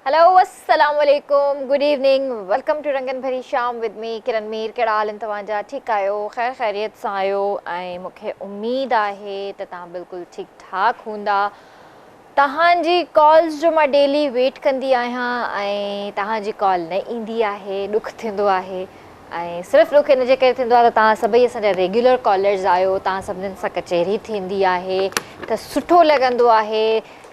Hello अस्सलाम वालेकुम, good evening, welcome two रंगन भरी शाम विद मी किरण मीर। कहिड़ा हाल आहिनि तव्हांजा? ठीकु आहियो? ख़ैर ख़ैरियत सां आहियो ऐं मूंखे उमेद आहे त तव्हां बिल्कुलु ठीकु ठाक हूंदा। तव्हांजी कॉल्स जो मां डेली वेट कंदी आहियां ऐं तव्हांजी कॉल न ईंदी आहे, ॾुखु थींदो आहे ऐं सिर्फ़ु ॾुखु हिनजे करे थींदो आहे त तव्हां सभई असांजा रेगुलर कॉलर्स आहियो, तव्हां सभिनीनि सां कचहरी थींदी आहे त सुठो लॻंदो आहे।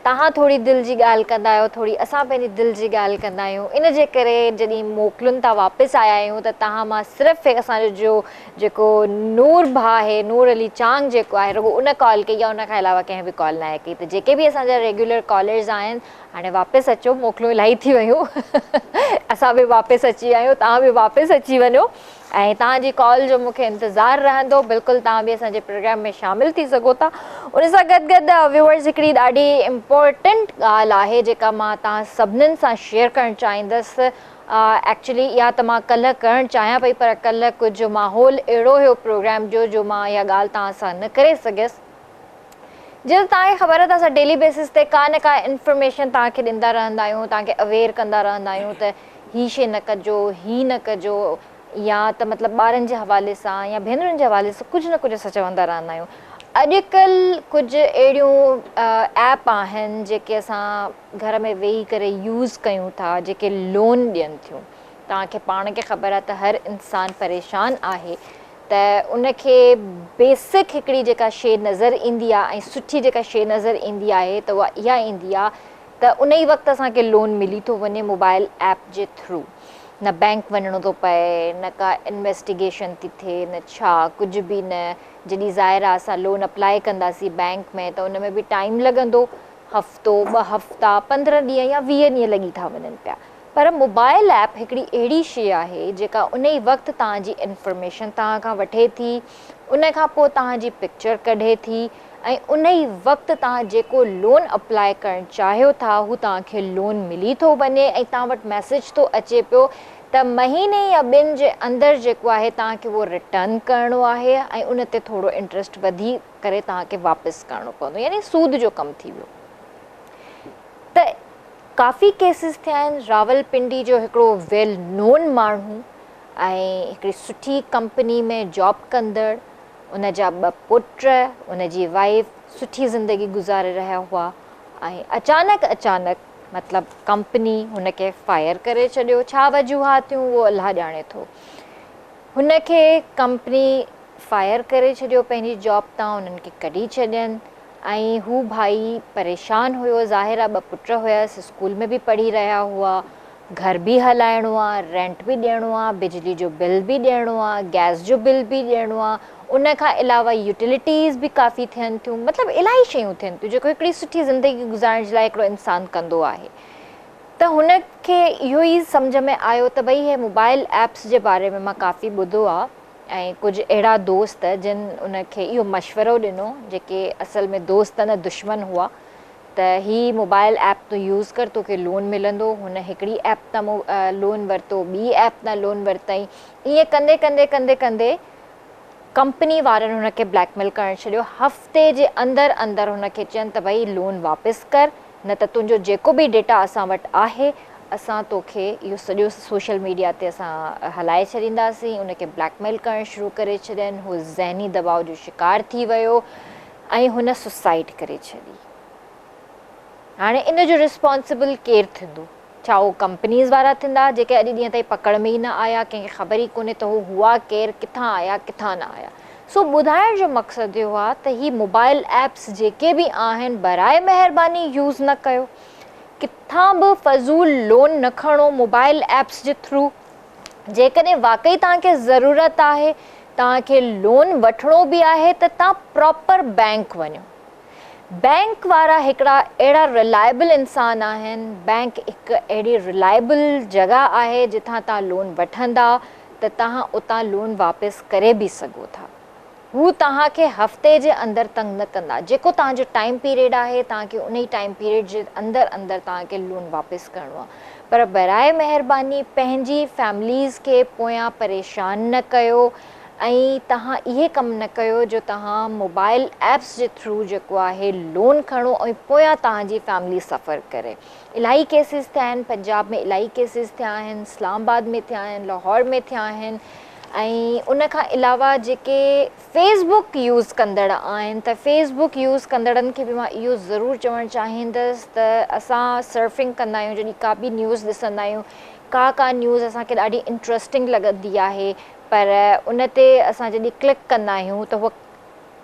तव्हां थोरी दिलि जी ॻाल्हि कंदा आहियो, थोरी असां पंहिंजी दिलि जी ॻाल्हि कंदा आहियूं। इन जे करे जॾहिं मोकिलुनि था वापसि आया आहियूं त तव्हां मां सिर्फ़ु असांजो जेको नूर भाउ आहे, नूर अली चांग जेको आहे, रुॻो उन कॉल कई आहे, उन खां अलावा कंहिं बि कॉल न आहे कई। त जेके बि असांजा रेगुलर कॉलर्स आहिनि, हाणे वापसि अचो, मोकिलियूं इलाही थी वियूं। असां बि वापसि अची विया आहियूं, तव्हां बि वापसि अची वञो ऐं तव्हांजी कॉल जो मूंखे इंतज़ारु रहंदो। बिल्कुलु तव्हां बि असांजे प्रोग्राम में शामिलु थी सघो था। उन सां गॾु गॾु व्यूअर्स हिकिड़ी ॾाढी इम्पोर्टेंट ॻाल्हि आहे जेका मां तव्हां सभिनीनि सां शेयर करणु चाहींदसि। एक्चुअली इहा त मां कल्ह करणु चाहियां पई, पर कल्ह कुझु माहौल अहिड़ो हुयो प्रोग्राम जो मां इहा ॻाल्हि तव्हां सां न करे सघियसि। जीअं तव्हांखे ख़बर आहे त असां डेली बेसिस ते का न का इंफॉर्मेशन तव्हांखे ॾींदा रहंदा आहियूं, तव्हांखे अवेयर कंदा रहंदा आहियूं त हीअ शइ न कजो, हीअ न कजो, या त मतिलबु ॿारनि जे हवाले सां या भेनरुनि जे हवाले सां कुझु न कुझु असां चवंदा रहंदा आहियूं। अॼुकल्ह कुझु अहिड़ियूं ऐप आहिनि जेके असां घर में वेही करे यूज़ कयूं था, जेके लोन ॾियनि थियूं। तव्हांखे पाण खे ख़बर आहे त हर इंसानु परेशान आहे, त उनखे बेसिक हिकिड़ी जेका शइ नज़र ईंदी आहे ऐं सुठी जेका शइ नज़र ईंदी आहे त उहा इहा ईंदी आहे त उन ई वक़्तु असांखे लोन मिली थो वञे मोबाइल ऐप जे थ्रू। न बैंक वञिणो थो पए, न का इन्वेस्टिगेशन थी थिए, न छा कुझु बि न। जॾहिं ज़ाहिर आहे असां लोन अप्लाई कंदासीं बैंक में त उन में बि टाइम लॻंदो, हफ़्तो, 2 हफ़्ता, 15 ॾींहं या 20 ॾींहं लॻी था वञनि पिया। पर मोबाइल ऐप हिकिड़ी अहिड़ी शइ आहे जेका उन ई वक़्तु तव्हांजी इंफॉर्मेशन तव्हां खां वठे थी, उन खां पोइ तव्हांजी पिक्चर कढे थी ऐं उन ई वक़्तु तव्हां जेको लोन अप्लाई करणु चाहियो था हू तव्हांखे लोन मिली थो वञे ऐं तव्हां वटि मैसेज थो अचे पियो त महीने या ॿिनि जे अंदरि जेको आहे तव्हांखे उहो रिटर्न करिणो आहे ऐं उन ते थोरो इंट्रस्ट वधी करे तव्हांखे वापसि करिणो पवंदो, यानी सूद जो कमु थी वियो। त काफ़ी केसिस थिया आहिनि। रावलपिंडी जो हिकिड़ो वेल नोन माण्हू ऐं हिकिड़ी सुठी कंपनी में जॉब कंदड़, उन जा 2 पुट, उन जी वाइफ सुठी ज़िंदगी गुज़ारे रहिया हुआ ऐं अचानक मतिलबु कंपनी हुनखे फायर करे छॾियो। छा वजूहातियूं उहो अलाह ॼाणे थो। हुनखे कंपनी फायर करे छॾियो पंहिंजी जॉब तां, उन्हनि खे कढी छॾियनि ऐं हू भाई परेशान हुयो। ज़ाहिर आहे 2 पुट हुयसि, स्कूल में बि पढ़ी रहिया हुआ, घर बि हलाइणो आहे, रेंट बि ॾियणो आहे, बिजली जो बिल बि ॾियणो आहे, गैस जो बिल बि ॾियणो आहे, उन खां अलावा यूटिलिटीज़ बि काफ़ी थियनि थियूं, मतिलबु इलाही शयूं थियनि थियूं जेको हिकिड़ी सुठी ज़िंदगी गुज़ारण जे लाइ हिकिड़ो इंसानु कंदो आहे। त हुनखे इहो ई सम्झ में आयो त भई हे मोबाइल ऐप्स जे बारे में मां काफ़ी ॿुधो आहे ऐं कुझु अहिड़ा दोस्त जिन उनखे इहो मशवरो ॾिनो, जेके असल में दोस्त न दुश्मन हुआ, त हीअ मोबाइल ऐप तूं यूज़ कर, तोखे लोन मिलंदो। हुन हिकिड़ी ऐप तां लोन वरितो, ॿी ऐप तां लोन वरितई। ईअं कंदे कंदे कंदे कंदे कंपनी वारनि हुनखे ब्लैकमेल करणु छॾियो। हफ़्ते जे अंदरि हुनखे चयनि त भई लोन वापसि कर, न त तुंहिंजो जेको बि डेटा असां वटि आहे असां तोखे इहो सॼो सोशल मीडिया ते असां हलाए छॾींदासीं। उनखे ब्लैकमेल करणु शुरू करे छॾियनि। हू ज़हनी दबाव जो शिकार थी वियो ऐं हुन सुसाइड करे छॾी। हाणे इन जो रिस्पॉन्सिबल केरु थींदो? छा उहो कंपनीज़ वारा थींदा जेके अॼु ॾींहं ताईं पकड़ में ई न आया, कंहिंखे ख़बर ई कोन्हे त हू हुआ केरु, किथां आया किथां न आया? सो ॿुधाइण जो मक़सदु इहो आहे त हीअ मोबाइल ऐप्स जेके बि आहिनि बराए महिरबानी यूज़ न कयो। किथां बि फज़ूल लोन न खणो मोबाइल ऐप्स जे थ्रू। जेकॾहिं वाक़ई तव्हांखे ज़रूरत आहे, तव्हांखे लोन वठिणो बि आहे त तव्हां प्रॉपर बैंक वञो। बैंक वारा हिकिड़ा अहिड़ा रिलायबल इंसान आहिनि, बैंक हिकु अहिड़ी रिलायबल जॻह आहे जिथां तव्हां लोन वठंदा त तव्हां उतां लोन वापसि करे बि सघो था। हू तव्हांखे हफ़्ते जे अंदरि तंग न कंदा। जेको तव्हांजो टाइम पीरियड आहे तव्हांखे उन ई टाइम पीरियड जे अंदरि तव्हांखे लोन वापसि करिणो आहे। पर बराए महिरबानी पंहिंजी फैमिलीज़ खे पोयां परेशान न कयो ऐं तव्हां इहे कमु न कयो जो तव्हां मोबाइल ऐप्स जे थ्रू जेको आहे लोन खणो ऐं पोयां तव्हांजी फैमिली सफ़र करे। इलाही केसिस थिया आहिनि, पंजाब में इलाही केसिस थिया आहिनि, इस्लामाबाद में थिया आहिनि, लाहौर में थिया आहिनि। ऐं उन खां अलावा जेके फेसबुक यूज़ कंदड़ आहिनि त फेसबुक यूज़ कंदड़नि खे बि मां इहो ज़रूरु चवणु चाहींदसि त असां सर्फिंग कंदा आहियूं, जॾहिं का बि न्यूज़ ॾिसंदा आहियूं, का न्यूज़ असांखे ॾाढी इंट्रस्टिंग लॻंदी आहे, पर उन ते असां जॾहिं क्लिक कंदा आहियूं त उहा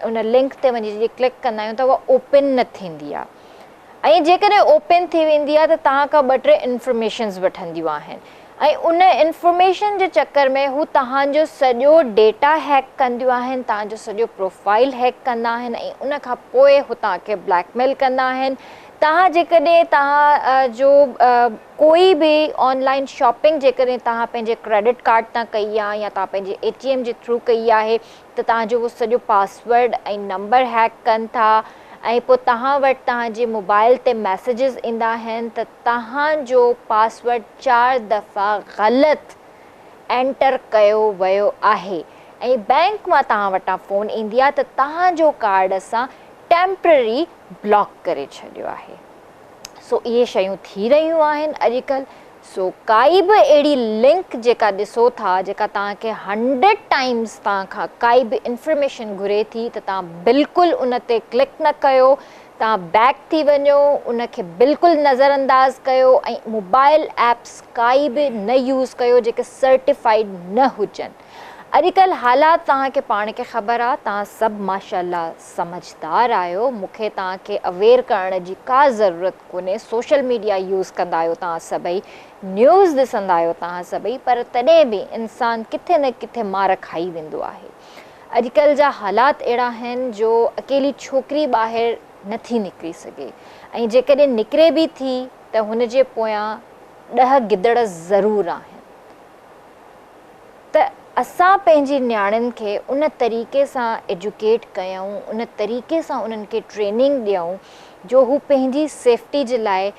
उन लिंक ते वञी जॾहिं क्लिक कंदा आहियूं त उहा ओपन न थींदी आहे। ऐं जेकॾहिं ओपन थी वेंदी आहे त तव्हां खां 2-3 इंफॉर्मेशन्स वठंदियूं आहिनि ऐं उन इंफॉर्मेशन जे चकर में हू तव्हांजो सॼो डेटा हैक कंदियूं आहिनि, तव्हांजो सॼो प्रोफाइल हैक कंदा आहिनि ऐं उन खां पोइ हू तव्हांखे ब्लैकमेल कंदा आहिनि। तव्हां जेकॾहिं तव्हां जो कोई बि ऑनलाइन शॉपिंग जेकॾहिं तव्हां पंहिंजे क्रेडिट कार्ड तां कई आहे या तव्हां पंहिंजे ATM जे थ्रू कई आहे त तव्हांजो उहो सॼो पासवर्ड ऐं नंबर हैक कनि था ऐं पोइ तव्हां वटि तव्हांजे मोबाइल ते मैसेजिस ईंदा आहिनि त तव्हांजो पासवर्ड 4 दफ़ा ग़लति एंटर कयो वियो आहे ऐं बैंक मां तव्हां वटां फ़ोन ईंदी आहे त तव्हांजो कार्ड असां टेम्पररी ब्लॉक करे छॾियो आहे। सो इहे शयूं थी रहियूं आहिनि अॼुकल्ह। सो काई बि अहिड़ी लिंक जेका ॾिसो था, जेका तव्हांखे 100 टाइम्स तव्हां खां काई बि इंफॉर्मेशन घुरे थी त तव्हां बिल्कुलु उन ते क्लिक न कयो, तव्हां बैक थी वञो, उनखे बिल्कुलु नज़रअंदाज़ कयो ऐं मोबाइल ऐप्स काई बि न यूज़ कयो जेके सर्टिफाइड न हुजनि। अॼुकल्ह हालात तव्हांखे पाण खे ख़बर आहे, तव्हां सभु माशाअल्लाह समझदार आहियो, मूंखे तव्हांखे अवेयर करण जी का ज़रूरत कोन्हे। सोशल मीडिया यूज़ कंदा आहियो तव्हां सभई, न्यूज़ ॾिसंदा आहियो तव्हां सभई, पर तॾहिं बि इंसानु किथे न किथे मार खाई वेंदो आहे। अॼुकल्ह जा हालात अहिड़ा आहिनि जो अकेली छोकिरी ॿाहिरि नथी निकिरी सघे ऐं जेकॾहिं निकिरे बि थी त हुनजे पोयां 10 गिदड़ ज़रूरु आहिनि। त असां पंहिंजी नियाणियुनि खे उन तरीक़े सां एजुकेट कयूं, उन तरीक़े सां उन्हनि खे ट्रेनिंग ॾियूं जो हू पंहिंजी सेफ्टी जे लाइ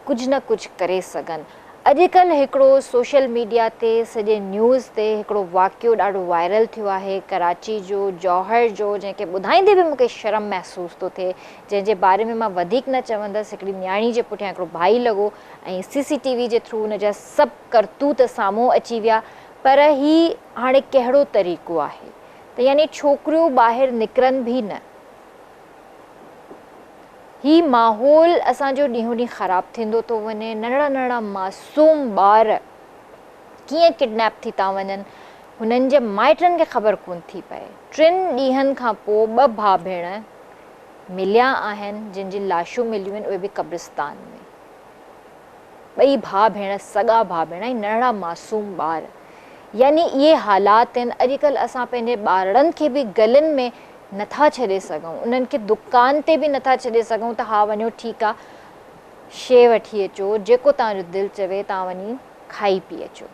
कुझु न कुझु करे सघनि। अॼुकल्ह हिकिड़ो सोशल मीडिया ते सॼे न्यूज़ ते हिकिड़ो वाक़ियो ॾाढो वायरल थियो आहे कराची जो, जौहर जो, जंहिंखे ॿुधाईंदे बि मूंखे शर्म महसूसु थो थिए, जंहिंजे बारे में मां वधीक न चवंदसि। हिकिड़ी न्याणी जे पुठियां हिकिड़ो भाई लॻो ऐं CCTV जे थ्रू हुनजा सभु करतूत साम्हूं अची विया। पर ही हाणे कहिड़ो तरीक़ो आहे त यानी छोकिरियूं ॿाहिरि निकिरनि बि न। ही माहौल असांजो ॾींहों ॾींहुं ख़राबु थींदो थो वञे। नंढड़ा नंढड़ा मासूम ॿार कीअं किडनैप थी था वञनि, हुननि जे माइटनि खे ख़बर कोन थी पए। 3 ॾींहंनि खां पोइ 2 भाउ भेण मिलिया आहिनि, जिन जी लाशूं मिलियूं आहिनि, उहे बि क़ब्रिस्तान में। 2 भाउ भेण, सॻा भाउ भेण ऐं नंढड़ा मासूम ॿार। यानी इहे हालात आहिनि। अॼुकल्ह असां पंहिंजे ॿारनि खे बि गलियुनि में नथा छॾे सघूं, उन्हनि खे दुकान ते बि नथा छॾे सघूं त हा वञो ठीकु आहे, शइ वठी अचो, जेको तव्हांजो दिलि चवे तव्हां वञी खाई पी अचो।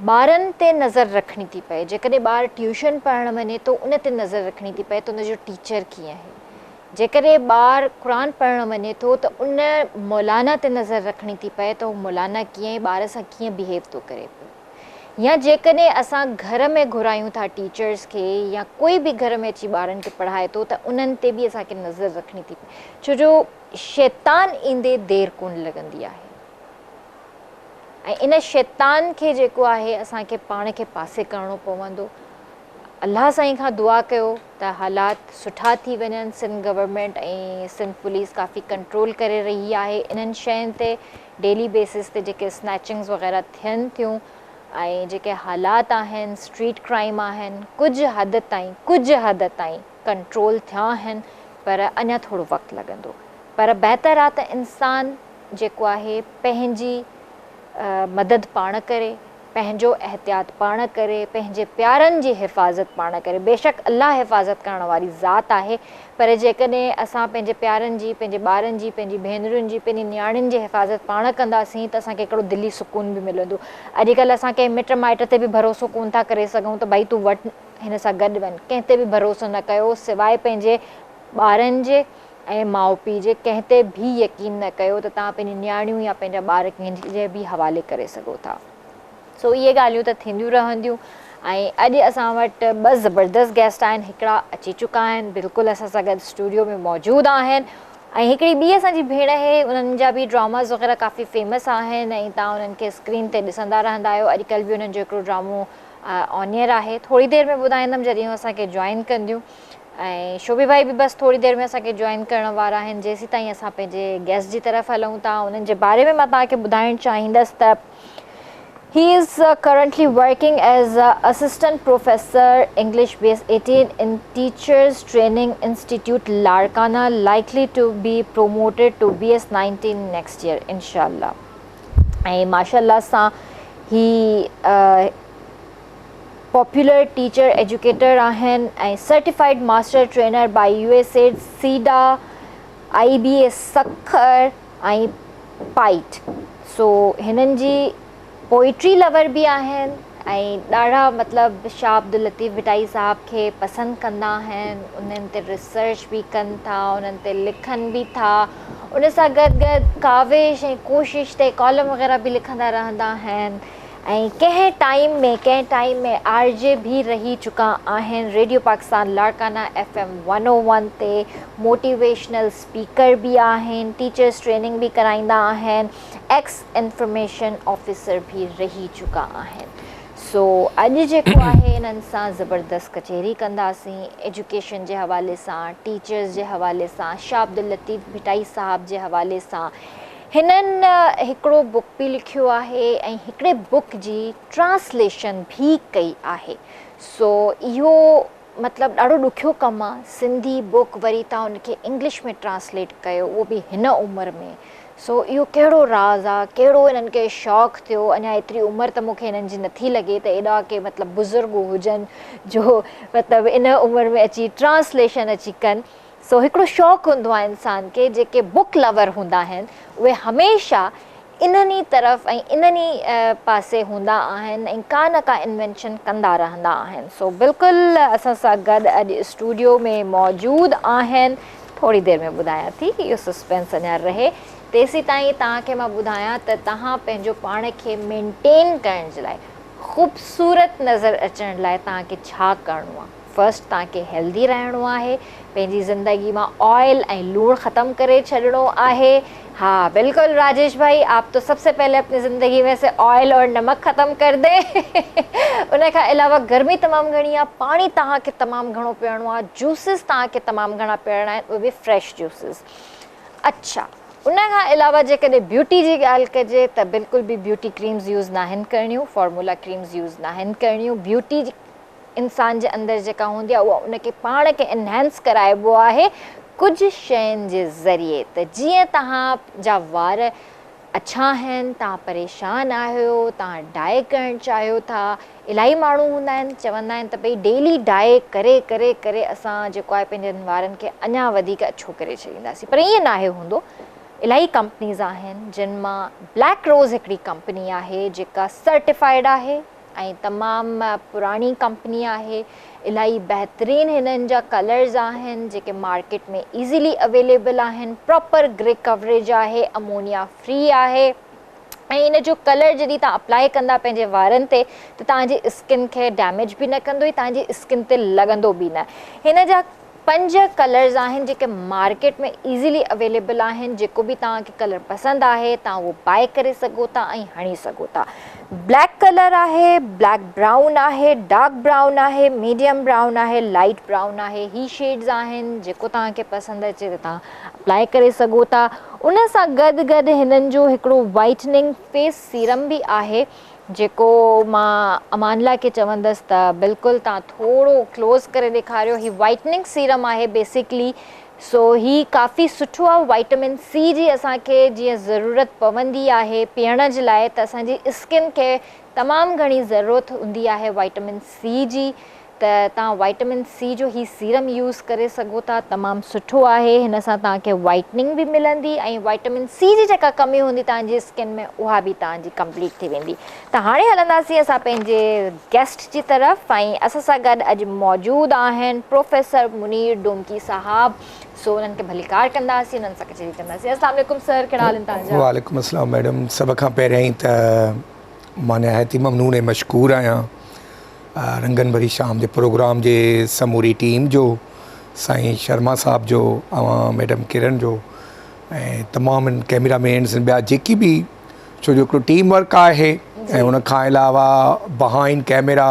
ॿारनि ते नज़र रखणी थी पए। जेकॾहिं ॿारु ट्यूशन पढ़णु वञे थो उन ते नज़र रखणी थी पए त उनजो टीचर कीअं आहे। जेकॾहिं ॿारु क़ुर पढ़णु वञे थो त उन मौलाना ते नज़र रखणी थी पए त उहो मौलाना कीअं ॿार सां कीअं बिहेव थो करे पियो। या जेकॾहिं असां घर में घुरायूं था टीचर्स खे या कोई बि घर में अची ॿारनि खे पढ़ाए थो त उन्हनि ते बि असांखे नज़र रखणी थी पए, छो जो शैतान ईंदे देरि कोन लॻंदी आहे ऐं इन शैतान खे जेको आहे असांखे पाण खे पासे करिणो पवंदो। अलाह साईं खां दुआ कयो त हालात सुठा थी वञनि। सिंध गवर्नमेंट ऐं सिंध पुलिस काफ़ी कंट्रोल करे रही आहे इन्हनि शयुनि ते। डेली बेसिस ते जेके स्नैचिंग्स वग़ैरह थियनि थियूं ऐं जेके हालात आहिनि, स्ट्रीट क्राइम आहिनि, कुझु हद ताईं कंट्रोल थिया आहिनि, पर अञा थोरो वक़्तु लॻंदो। पर बहितर आहे त इंसान जेको आहे पंहिंजी मदद पाण करे, पंहिंजो एहतियात पाण करे, पंहिंजे प्यारनि जी हिफ़ाज़त पाण करे। बेशक अल्लाह हिफ़ाज़त करण वारी ज़ात आहे, पर जेकॾहिं असां पंहिंजे प्यारनि जी, पंहिंजे ॿारनि जी, पंहिंजी भेनरुनि जी, पंहिंजी नियाणियुनि जी हिफ़ाज़त पाण कंदासीं त असांखे हिकिड़ो दिली सुकून बि मिलंदो। अॼुकल्ह असां कंहिं मिट माइट ते बि भरोसो कोन था करे सघूं त भई तूं वटि हिन सां गॾु वञ। कंहिं ते बि भरोसो न कयो सवाइ पंहिंजे ॿारनि जे ऐं माउ पीउ जे। कंहिं ते बि यकीन न कयो त तव्हां पंहिंजी नियाणियूं या पंहिंजा ॿार कंहिंजे बि हवाले करे सघो था। सो इहे ॻाल्हियूं त थींदियूं रहंदियूं। ऐं अॼु असां वटि ॿ ज़बरदस्त गेस्ट आहिनि। हिकिड़ा अची चुका आहिनि, बिल्कुलु असां सां गॾु स्टूडियो में मौजूदु आहिनि। ऐं हिकिड़ी ॿी असांजी भेण आहे, उन्हनि जा बि ड्रामास वग़ैरह काफ़ी फेमस आहिनि ऐं तव्हां उन्हनि खे स्क्रीन ते ॾिसंदा रहंदा आहियो। अॼुकल्ह बि उन्हनि जो हिकिड़ो ड्रामो ऑन एयर आहे। थोरी देरि में ॿुधाईंदमि जॾहिं हू असांखे जॉइन कंदियूं। ऐं शोभी भाई बि बसि थोरी देरि में असांखे जॉइन करण वारा आहिनि। जेसीं ताईं असां पंहिंजे गेस्ट जी तरफ़ हलूं था, उन्हनि जे बारे में मां तव्हांखे ॿुधाइणु चाहींदसि त he is currently working as assistant professor English base 18 in Teachers Training Institute Larkana, likely to be promoted to BS 19 next year inshallah. And mashallah sa he popular teacher educator ahen and certified master trainer by USAID, SIDA, IBS Sakhar and PITE. So हिननि जी poetry lover बि आहिनि ऐं ॾाढा मतिलबु शाह अब्दुल लतीफ़ भटाई साहब खे पसंदि कंदा आहिनि। उन्हनि ते रिसर्च बि कनि था, उन्हनि ते लिखनि बि था। उन सां गॾु गॾु काविश ऐं कोशिश ते कॉलम वग़ैरह बि लिखंदा रहंदा आहिनि। ऐं कंहिं टाइम में RJ भी रही चुका आहिनि रेडियो पाकिस्तान लाड़काना FM 101 ते। मोटिवेशनल स्पीकर भी आहिनि, टीचर्स ट्रेनिंग भी कराईंदा आहिनि, एक्स इंफॉर्मेशन ऑफिसर भी रही चुका आहिनि। सो अॼु जेको आहे इन्हनि सां ज़बरदस्त कचहरी कंदासीं एजुकेशन जे हवाले सां, टीचर्स जे हवाले सां, शाह अब्दुल लतीफ़ भटाई साहब जे हवाले सां। हिननि हिकिड़ो बुक बि लिखियो आहे ऐं हिकिड़े बुक जी ट्रांसलेशन भी कई आहे। सो इहो मतिलबु ॾाढो ॾुखियो कमु आहे, सिंधी बुक वरी तव्हां उनखे इंग्लिश में ट्रांसलेट कयो, उहो बि हिन उमिरि में। सो इहो कहिड़ो राज़ आहे, कहिड़ो इन्हनि खे शौक़ु थियो। अञा एतिरी उमिरि त मूंखे हिननि जी नथी लॻे त एॾा के मतिलबु बुज़ुर्ग हुजनि जो मतिलबु इन उमिरि में अची ट्रांसलेशन अची कनि। सो हिकिड़ो शौक़ु हूंदो आहे इंसान खे। जेके बुक लवर हूंदा आहिनि उहे हमेशह इन्हनि तरफ़ ऐं इन्हनि पासे हूंदा आहिनि ऐं का न का इन्वेंशन कंदा रहंदा आहिनि। सो बिल्कुलु असां सां गॾु अॼु स्टूडियो में मौजूदु आहिनि। थोरी देरि में ॿुधायां थी, इहो सस्पेंस अञा रहे। तेसीं ताईं तव्हांखे मां ॿुधायां त तव्हां पंहिंजो पाण खे मेंटेन करण जे लाइ, ख़ूबसूरत नज़र अचण लाइ तव्हांखे छा करिणो आहे। फर्स्ट तव्हांखे हेल्दी रहणो आहे, पंहिंजी ज़िंदगी मां ऑयल ऐं लूणु ख़तमु करे छॾिणो आहे। हाँ बिल्कुल राजेश भाई, आप तो सबसे पहले अपनी ज़िंदगी में से ऑयल और नमक ख़त्म कर दे। उन खां अलावा गर्मी तमामु घणी आहे, पाणी तव्हांखे तमामु घणो पीअणो आहे, जूसिस तव्हांखे तमामु घणा पीअणा आहिनि, उहे बि फ्रेश जूसिस। अच्छा, उन खां अलावा जेकॾहिं ब्यूटी जी ॻाल्हि कजे त बिल्कुलु बि ब्यूटी क्रीम्स यूज़ न आहिनि करणियूं, फॉर्मूला क्रीम्स यूज़ न आहिनि करणियूं। ब्यूटी इंसान जे अंदरि जेका हूंदी आहे उहा उनखे पाण खे एनहेंस कराइबो आहे कुझु शयुनि जे ज़रिए। त जीअं तव्हांजा वार अच्छा आहिनि, तव्हां परेशान आहियो, तव्हां डाई करणु चाहियो था। इलाही माण्हू हूंदा आहिनि चवंदा आहिनि त भई डेली डाई करे करे करे असां जेको आहे पंहिंजनि वारनि खे अञा वधीक अछो करे छॾींदासीं, पर ईअं नाहे हूंदो। इलाही कंपनीज़ आहिनि जिन मां ब्लैक रोज़ हिकिड़ी कंपनी आहे जेका सर्टिफाइड आहे ऐं तमामु पुराणी कंपनी आहे। इलाही बहितरीनु हिननि जा कलर्स आहिनि जेके मार्केट में ईज़िली अवेलेबल आहिनि। प्रॉपर ग्रे कवरेज आहे, अमोनिया फ्री आहे ऐं इन जो कलर जॾहिं तव्हां अप्लाई कंदा पंहिंजे वारनि ते त तव्हांजी स्किन खे डैमेज बि न कंदो, तव्हांजी स्किन ते लॻंदो बि न। हिन जा 5 कलर्स आहिनि जेके मार्केट में ईज़िली अवेलेबल आहिनि। जेको बि तव्हांखे कलर पसंदि आहे तव्हां उहो बाय करे सघो था ऐं हणी सघो था। ब्लैक कलर आहे, ब्लैक ब्राउन आहे, डार्क ब्राउन आहे, मीडियम ब्राउन आहे, लाइट ब्राउन आहे। ही शेड्स आहिनि, जेको तव्हांखे पसंदि अचे त तव्हां अप्लाई करे सघो था। उन सां गॾु गॾु हिननि जो हिकिड़ो वाइटनिंग फेस सीरम बि आहे जेको मां अमानला खे चवंदसि त बिल्कुलु तव्हां थोरो क्लोज़ करे ॾेखारियो। ही वाइटनिंग सीरम आहे बेसिकली। सो ही काफ़ी सुठो आहे। वाइटामिन C जी असांखे जीअं ज़रूरत पवंदी आहे पीअण जे लाइ, त असांजी स्किन खे तमामु घणी ज़रूरत हूंदी आहे वाइटामिन C जी। त तव्हां वाइटामिन C जो ही सीरम यूज़ करे सघो था, तमामु सुठो आहे। हिन सां तव्हांखे वाइटनिंग बि मिलंदी ऐं वाइटामिन C जी जेका कमी हूंदी तव्हांजी स्किन में उहा बि तव्हांजी कंप्लीट थी वेंदी। त हाणे हलंदासीं असां पंहिंजे गेस्ट जी तरफ़ ऐं असां सां गॾु अॼु मौजूदु आहिनि प्रोफेसर मुनीर डोमकी साहब। सो उन्हनि खे भलीकार कंदासीं, उन्हनि सां कचहरी कंदासीं। अस्सलाम वालेकुम सर, कहिड़ा हाल आहिनि तव्हांजा? वालेकुम अस्सलाम मैडम। सभ खां पहिरियों ई त मां निहायती ममनून ऐं मशकूर आहियां रंगन भरी शाम जे प्रोग्राम जे समूरी टीम जो, साईं शर्मा साहब जो, मैडम किरण जो, ऐं तमामु कैमरामैन्स ॿिया जेकी बि, छो जो हिकिड़ो टीम वर्क आहे, ऐं उन खां अलावा behind camera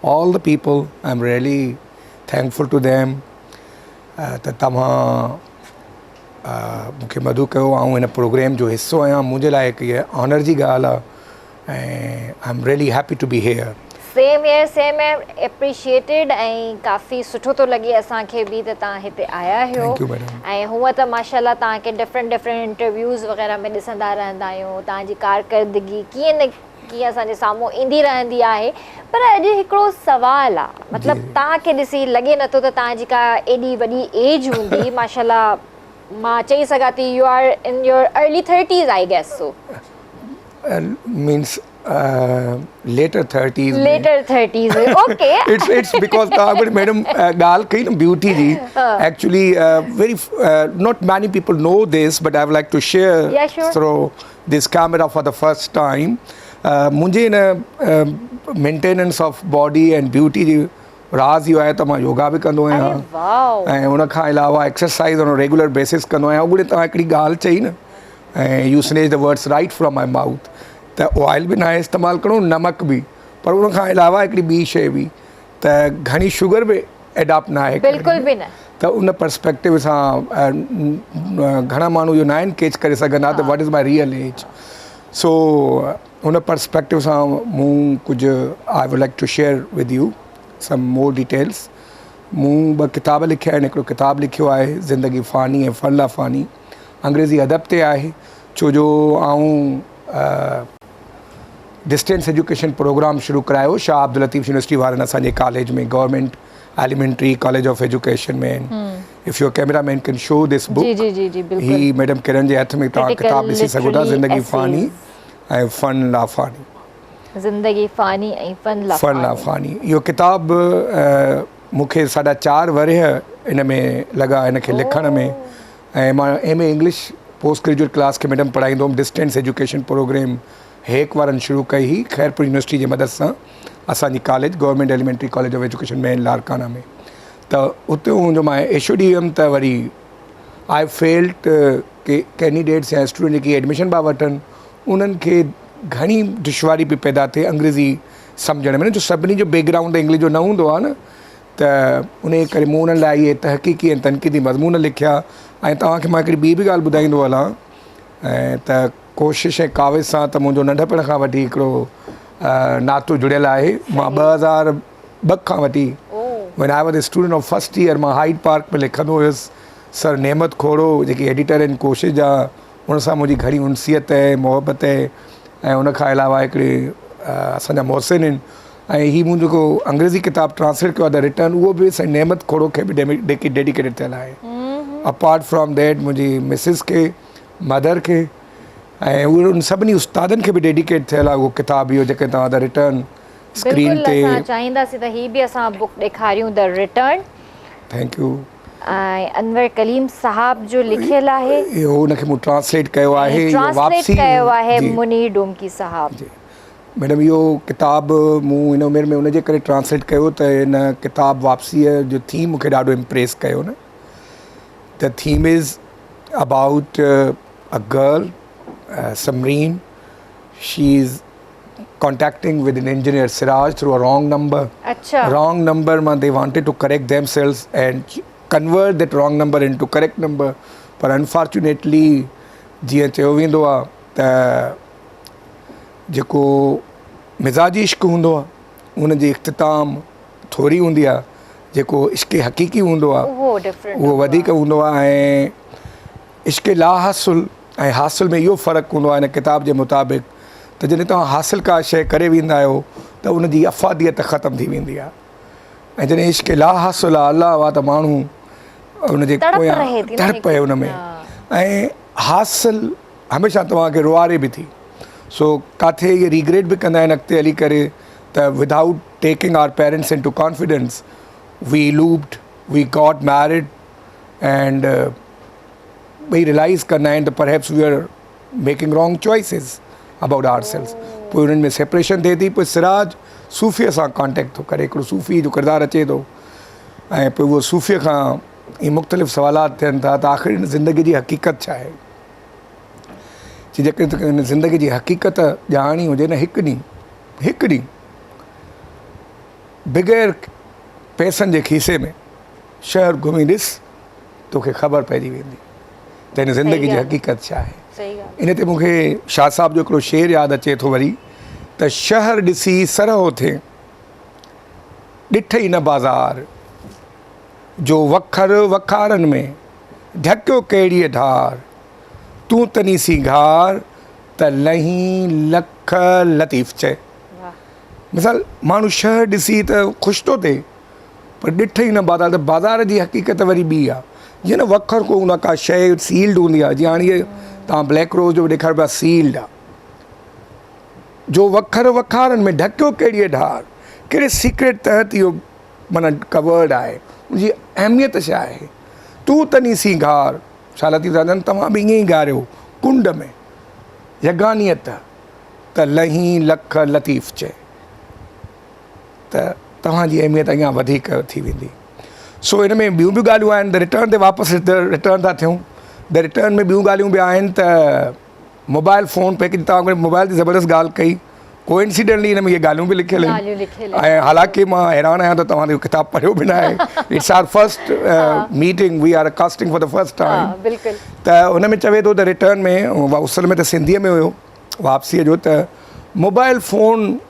all the people, I am really thankful to them. त तव्हां मूंखे मदद कयो, ऐं हिन प्रोग्राम जो हिसो आहियां, मुंहिंजे लाइ हिकु इहा ऑनर जी ॻाल्हि आहे, ऐं I am really happy to be here. Same here appreciated, ऐं काफ़ी सुठो थो लॻे असांखे बि त तव्हां हिते आया आहियो। ऐं हूअं त माशाल्लाह तव्हांखे डिफरेंट इंटरव्यूज़ वग़ैरह में ॾिसंदा रहंदा आहियूं, तव्हांजी कारकर्दगी कीअं न कीअं असांजे साम्हूं ईंदी रहंदी आहे। पर अॼु हिकिड़ो सवालु आहे, मतिलबु तव्हांखे ॾिसी लॻे नथो त तव्हांजी का एॾी वॾी एज हूंदी। माशाल्लाह मां चई सघां थी U are in your early 30s I guess so. Means later 30s okay. it's because madam gal kahi na beauty ji actually very not many people know this, but I would like to share through this camera for the first time. मुझे ना maintenance of body and beauty जी राज़ इहो आहे त मां योगा बि कंदो आहियां, ऐं उन खां अलावा एक्सरसाइज ऑन रेगुलर बेसिस कंदो आहियां। उगड़े तव्हां हिकिड़ी ॻाल्हि चई न, ऐं U snatch the words right from my mouth, त ऑयल बि न आहे इस्तेमालु करिणो, नमक बि, पर उन खां अलावा हिकिड़ी ॿी शइ बि, त घणी शुगर बि एडॉप्ट न आहे, बिल्कुलु बि न। त उन पर्सपेक्टिव सां घणा माण्हू इहो न आहिनि कैच करे सघंदा त what is my real age. So उन पर्सपेक्टिव सां मूं कुझु I would like to share with you some more details. मूं 2 किताब लिखिया आहिनि। हिकिड़ो किताबु लिखियो आहे ज़िंदगी फ़ानी ऐं फन ला फ़ानी, अंग्रेज़ी अदब ते आहे, छो जो आऊं डिस्टेंस एजुकेशन प्रोग्राम शुरू करायो शाह अब्दुल लतीफ़ यूनिवर्सिटी वारनि असांजे कॉलेज में, Government elementary college of education में। If your cameraman can show this book, ही मैडम किरण जे हथ में तव्हां किताब ॾिसी सघो था, ज़िंदगी फ़ानी ऐं फन ला फ़ानी। ज़िंदगी फ़ानी ऐं फन ला फ़ानी इहो किताबु मूंखे 4.5 वरह इन में लॻा हिन खे लिखण में, ऐं मां MA English post graduate class खे मैडम पढ़ाईंदो हुउमि। डिस्टेंस एजुकेशन प्रोग्राम हेक वारनि शुरू कई हुई ख़ैरपुर यूनिवर्सिटी जे मदद सां, असांजी college government elementary college of education में लारकाना में। त उते जो मां एशो ॾी हुयुमि त वरी आई फेल्ट के कैंडिडेट्स या स्टूडेंट जेकी एडमिशन पिया वठनि उन्हनि खे घणी दुश्वारी पई पैदा थिए अंग्रेज़ी सम्झण में, जो सभिनी जो बैकग्राउंड इंग्लिश जो न हूंदो आहे न, त उन करे मूं उन्हनि लाइ इहे तहक़ीक़ी ऐं तनक़ीदी मज़मून लिखिया। ऐं तव्हांखे मां हिकिड़ी ॿी बि ॻाल्हि ॿुधाईंदो हलां, ऐं त कोशिशि ऐं काविज़ सां त मुंहिंजो नंढपण खां वठी हिकिड़ो नातो जुड़ियल आहे। मां 2002 खां वठी when I was a student of first year मां हाइड पार्क में लिखंदो हुयुसि। सर नेमत खोड़ो जेके एडिटर आहिनि कोशिश जा, उन सां मुंहिंजी घणी उनसियत आहे, मोहबत आहे, ऐं उन खां अलावा हिकिड़े असांजा मोहसिन आहिनि। ऐं हीउ मुंहिंजो जेको अंग्रेज़ी किताबु ट्रांसलेट कयो आहे द रिटर्न, उहो बि साईं नेमत खोड़ो खे बि डेडिकेटेड थियल आहे। अपार्ट फ्रॉम दैट मुंहिंजी मिसिस खे, मदर खे, ऐं उहे उन सभिनी उस्तादनि खे बि डेडिकेट थियल आहे उहो किताबु इहो जेके तव्हां द रिटर्न स्क्रीन ते चाहींदासीं त हीअ बि असां बुक ॾेखारियूं, द रिटर्न। Thank U. ऐं अनवर कलीम साहब जो लिखियल आहे, इहो उनखे मूं ट्रांसलेट कयो आहे, वापसी कयो आहे मुनीर डोमकी साहब। मैडम इहो किताबु मूं हिन उमिरि में उनजे करे ट्रांसलेट कयो त हिन किताबु वापसीअ जो थीम मूंखे ॾाढो इम्प्रेस कयो न। The theme is about a girl Samreen. She's contacting with an engineer Siraj through a wrong number. Wrong number, they wanted to correct themselves and convert that wrong number into correct number. But unfortunately, जीअं चयो वेंदो आहे त जेको मिज़ाजी इश्क़ हूंदो आहे उन जी इख़्तिताम थोरी हूंदी आहे, जेको इश्क़ हक़ीक़ी हूंदो आहे उहो वधीक हूंदो आहे। ऐं इश्क़ ला हासिल ऐं हासिल में इहो फ़र्क़ु हूंदो आहे हिन किताब जे मुताबिक़ त जॾहिं तव्हां हासिल का शइ करे वेंदा आहियो त उनजी अफ़ादियत ख़तमु थी वेंदी आहे, ऐं जॾहिं इश्क़ ला हासिल आहे अलाह आहे त माण्हू उनजे पोयां तड़प आहे उन में, ऐं हासिल हमेशह तव्हांखे रुआरे बि थी। सो किथे इहे रिग्रेट बि कंदा आहिनि अॻिते हली करे त without taking our parents in to confidence we looped, we got married, and ॿई रियलाइज़ कंदा आहिनि त perhaps we are making wrong choices about our selves. पोइ उन्हनि में सेपरेशन थिए थी, पोइ सिराज सूफ़ीअ सां कॉन्टेक्ट थो करे, हिकिड़ो सूफ़ी जो किरदारु अचे थो ऐं पोइ उहो सूफ़ीअ खां इहे मुख़्तलिफ़ सवालात थियनि था त आख़िर हिन ज़िंदगी जी हक़ीक़त छा आहे। कि जेकॾहिं त हिन ज़िंदगी जी हक़ीक़त ॼाणी हुजे न, हिकु ॾींहुं बग़ैर पैसनि जे खीसे में शहर घुमी ॾिस, तोखे ख़बर पइजी वेंदी त हिन ज़िंदगी जी हक़ीक़त छा आहे। इन ते मूंखे शाह साहब जो हिकिड़ो शेर यादि अचे थो वरी, त शहर ॾिसी सरहो थिए ॾिठई न बाज़ार, जो वखर वखारनि में ढकियो कहिड़ीअ ढार, तूं तनी सी घार त लही लख लतीफ़ चए। मिसाल माण्हू शहर ॾिसी त ख़ुशि थो थिए, पर ॾिठई न बाज़ार, त बाज़ार जी हक़ीक़त वरी ॿी आहे। जीअं न वखर को हुन का शइ सील्ड हूंदी आहे, जीअं हाणे तव्हां ब्लैक रोज़ जो ॾेखारियो पिया सील्ड आहे, जो वखर वखारनि में ढकियो कहिड़ीअ ढार, कहिड़े सीक्रेट तहत इहो माना कवर्ड आहे, उनजी अहमियत छा आहे। तूं तनी सी घार, छा लतीफ़ राजन तव्हां बि ईअं ई ॻारियो कुंड में यगानियत त लही लख लतीफ़ चए, त तव्हांजी अहमियत अञा वधीक थी वेंदी। सो हिन में ॿियूं बि ॻाल्हियूं आहिनि, द रिटर्न ते वापसि रिटर्न था थियूं। द रिटर्न में ॿियूं ॻाल्हियूं बि आहिनि त मोबाइल फ़ोन पे, तव्हां मोबाइल जी ज़बरदस्त ॻाल्हि कई, कोइंसिडेंटली हिन में इहे ॻाल्हियूं बि लिखियल आहिनि। ऐं हालांकि मां हैरान आहियां त तव्हां इहो किताबु पढ़ियो बि न आहे। It's our first meeting, we are casting for the first time. त हुन में चवे थो त रिटर्न में, उसल में त सिंधीअ में हुयो वापसीअ जो, त मोबाइल फ़ोन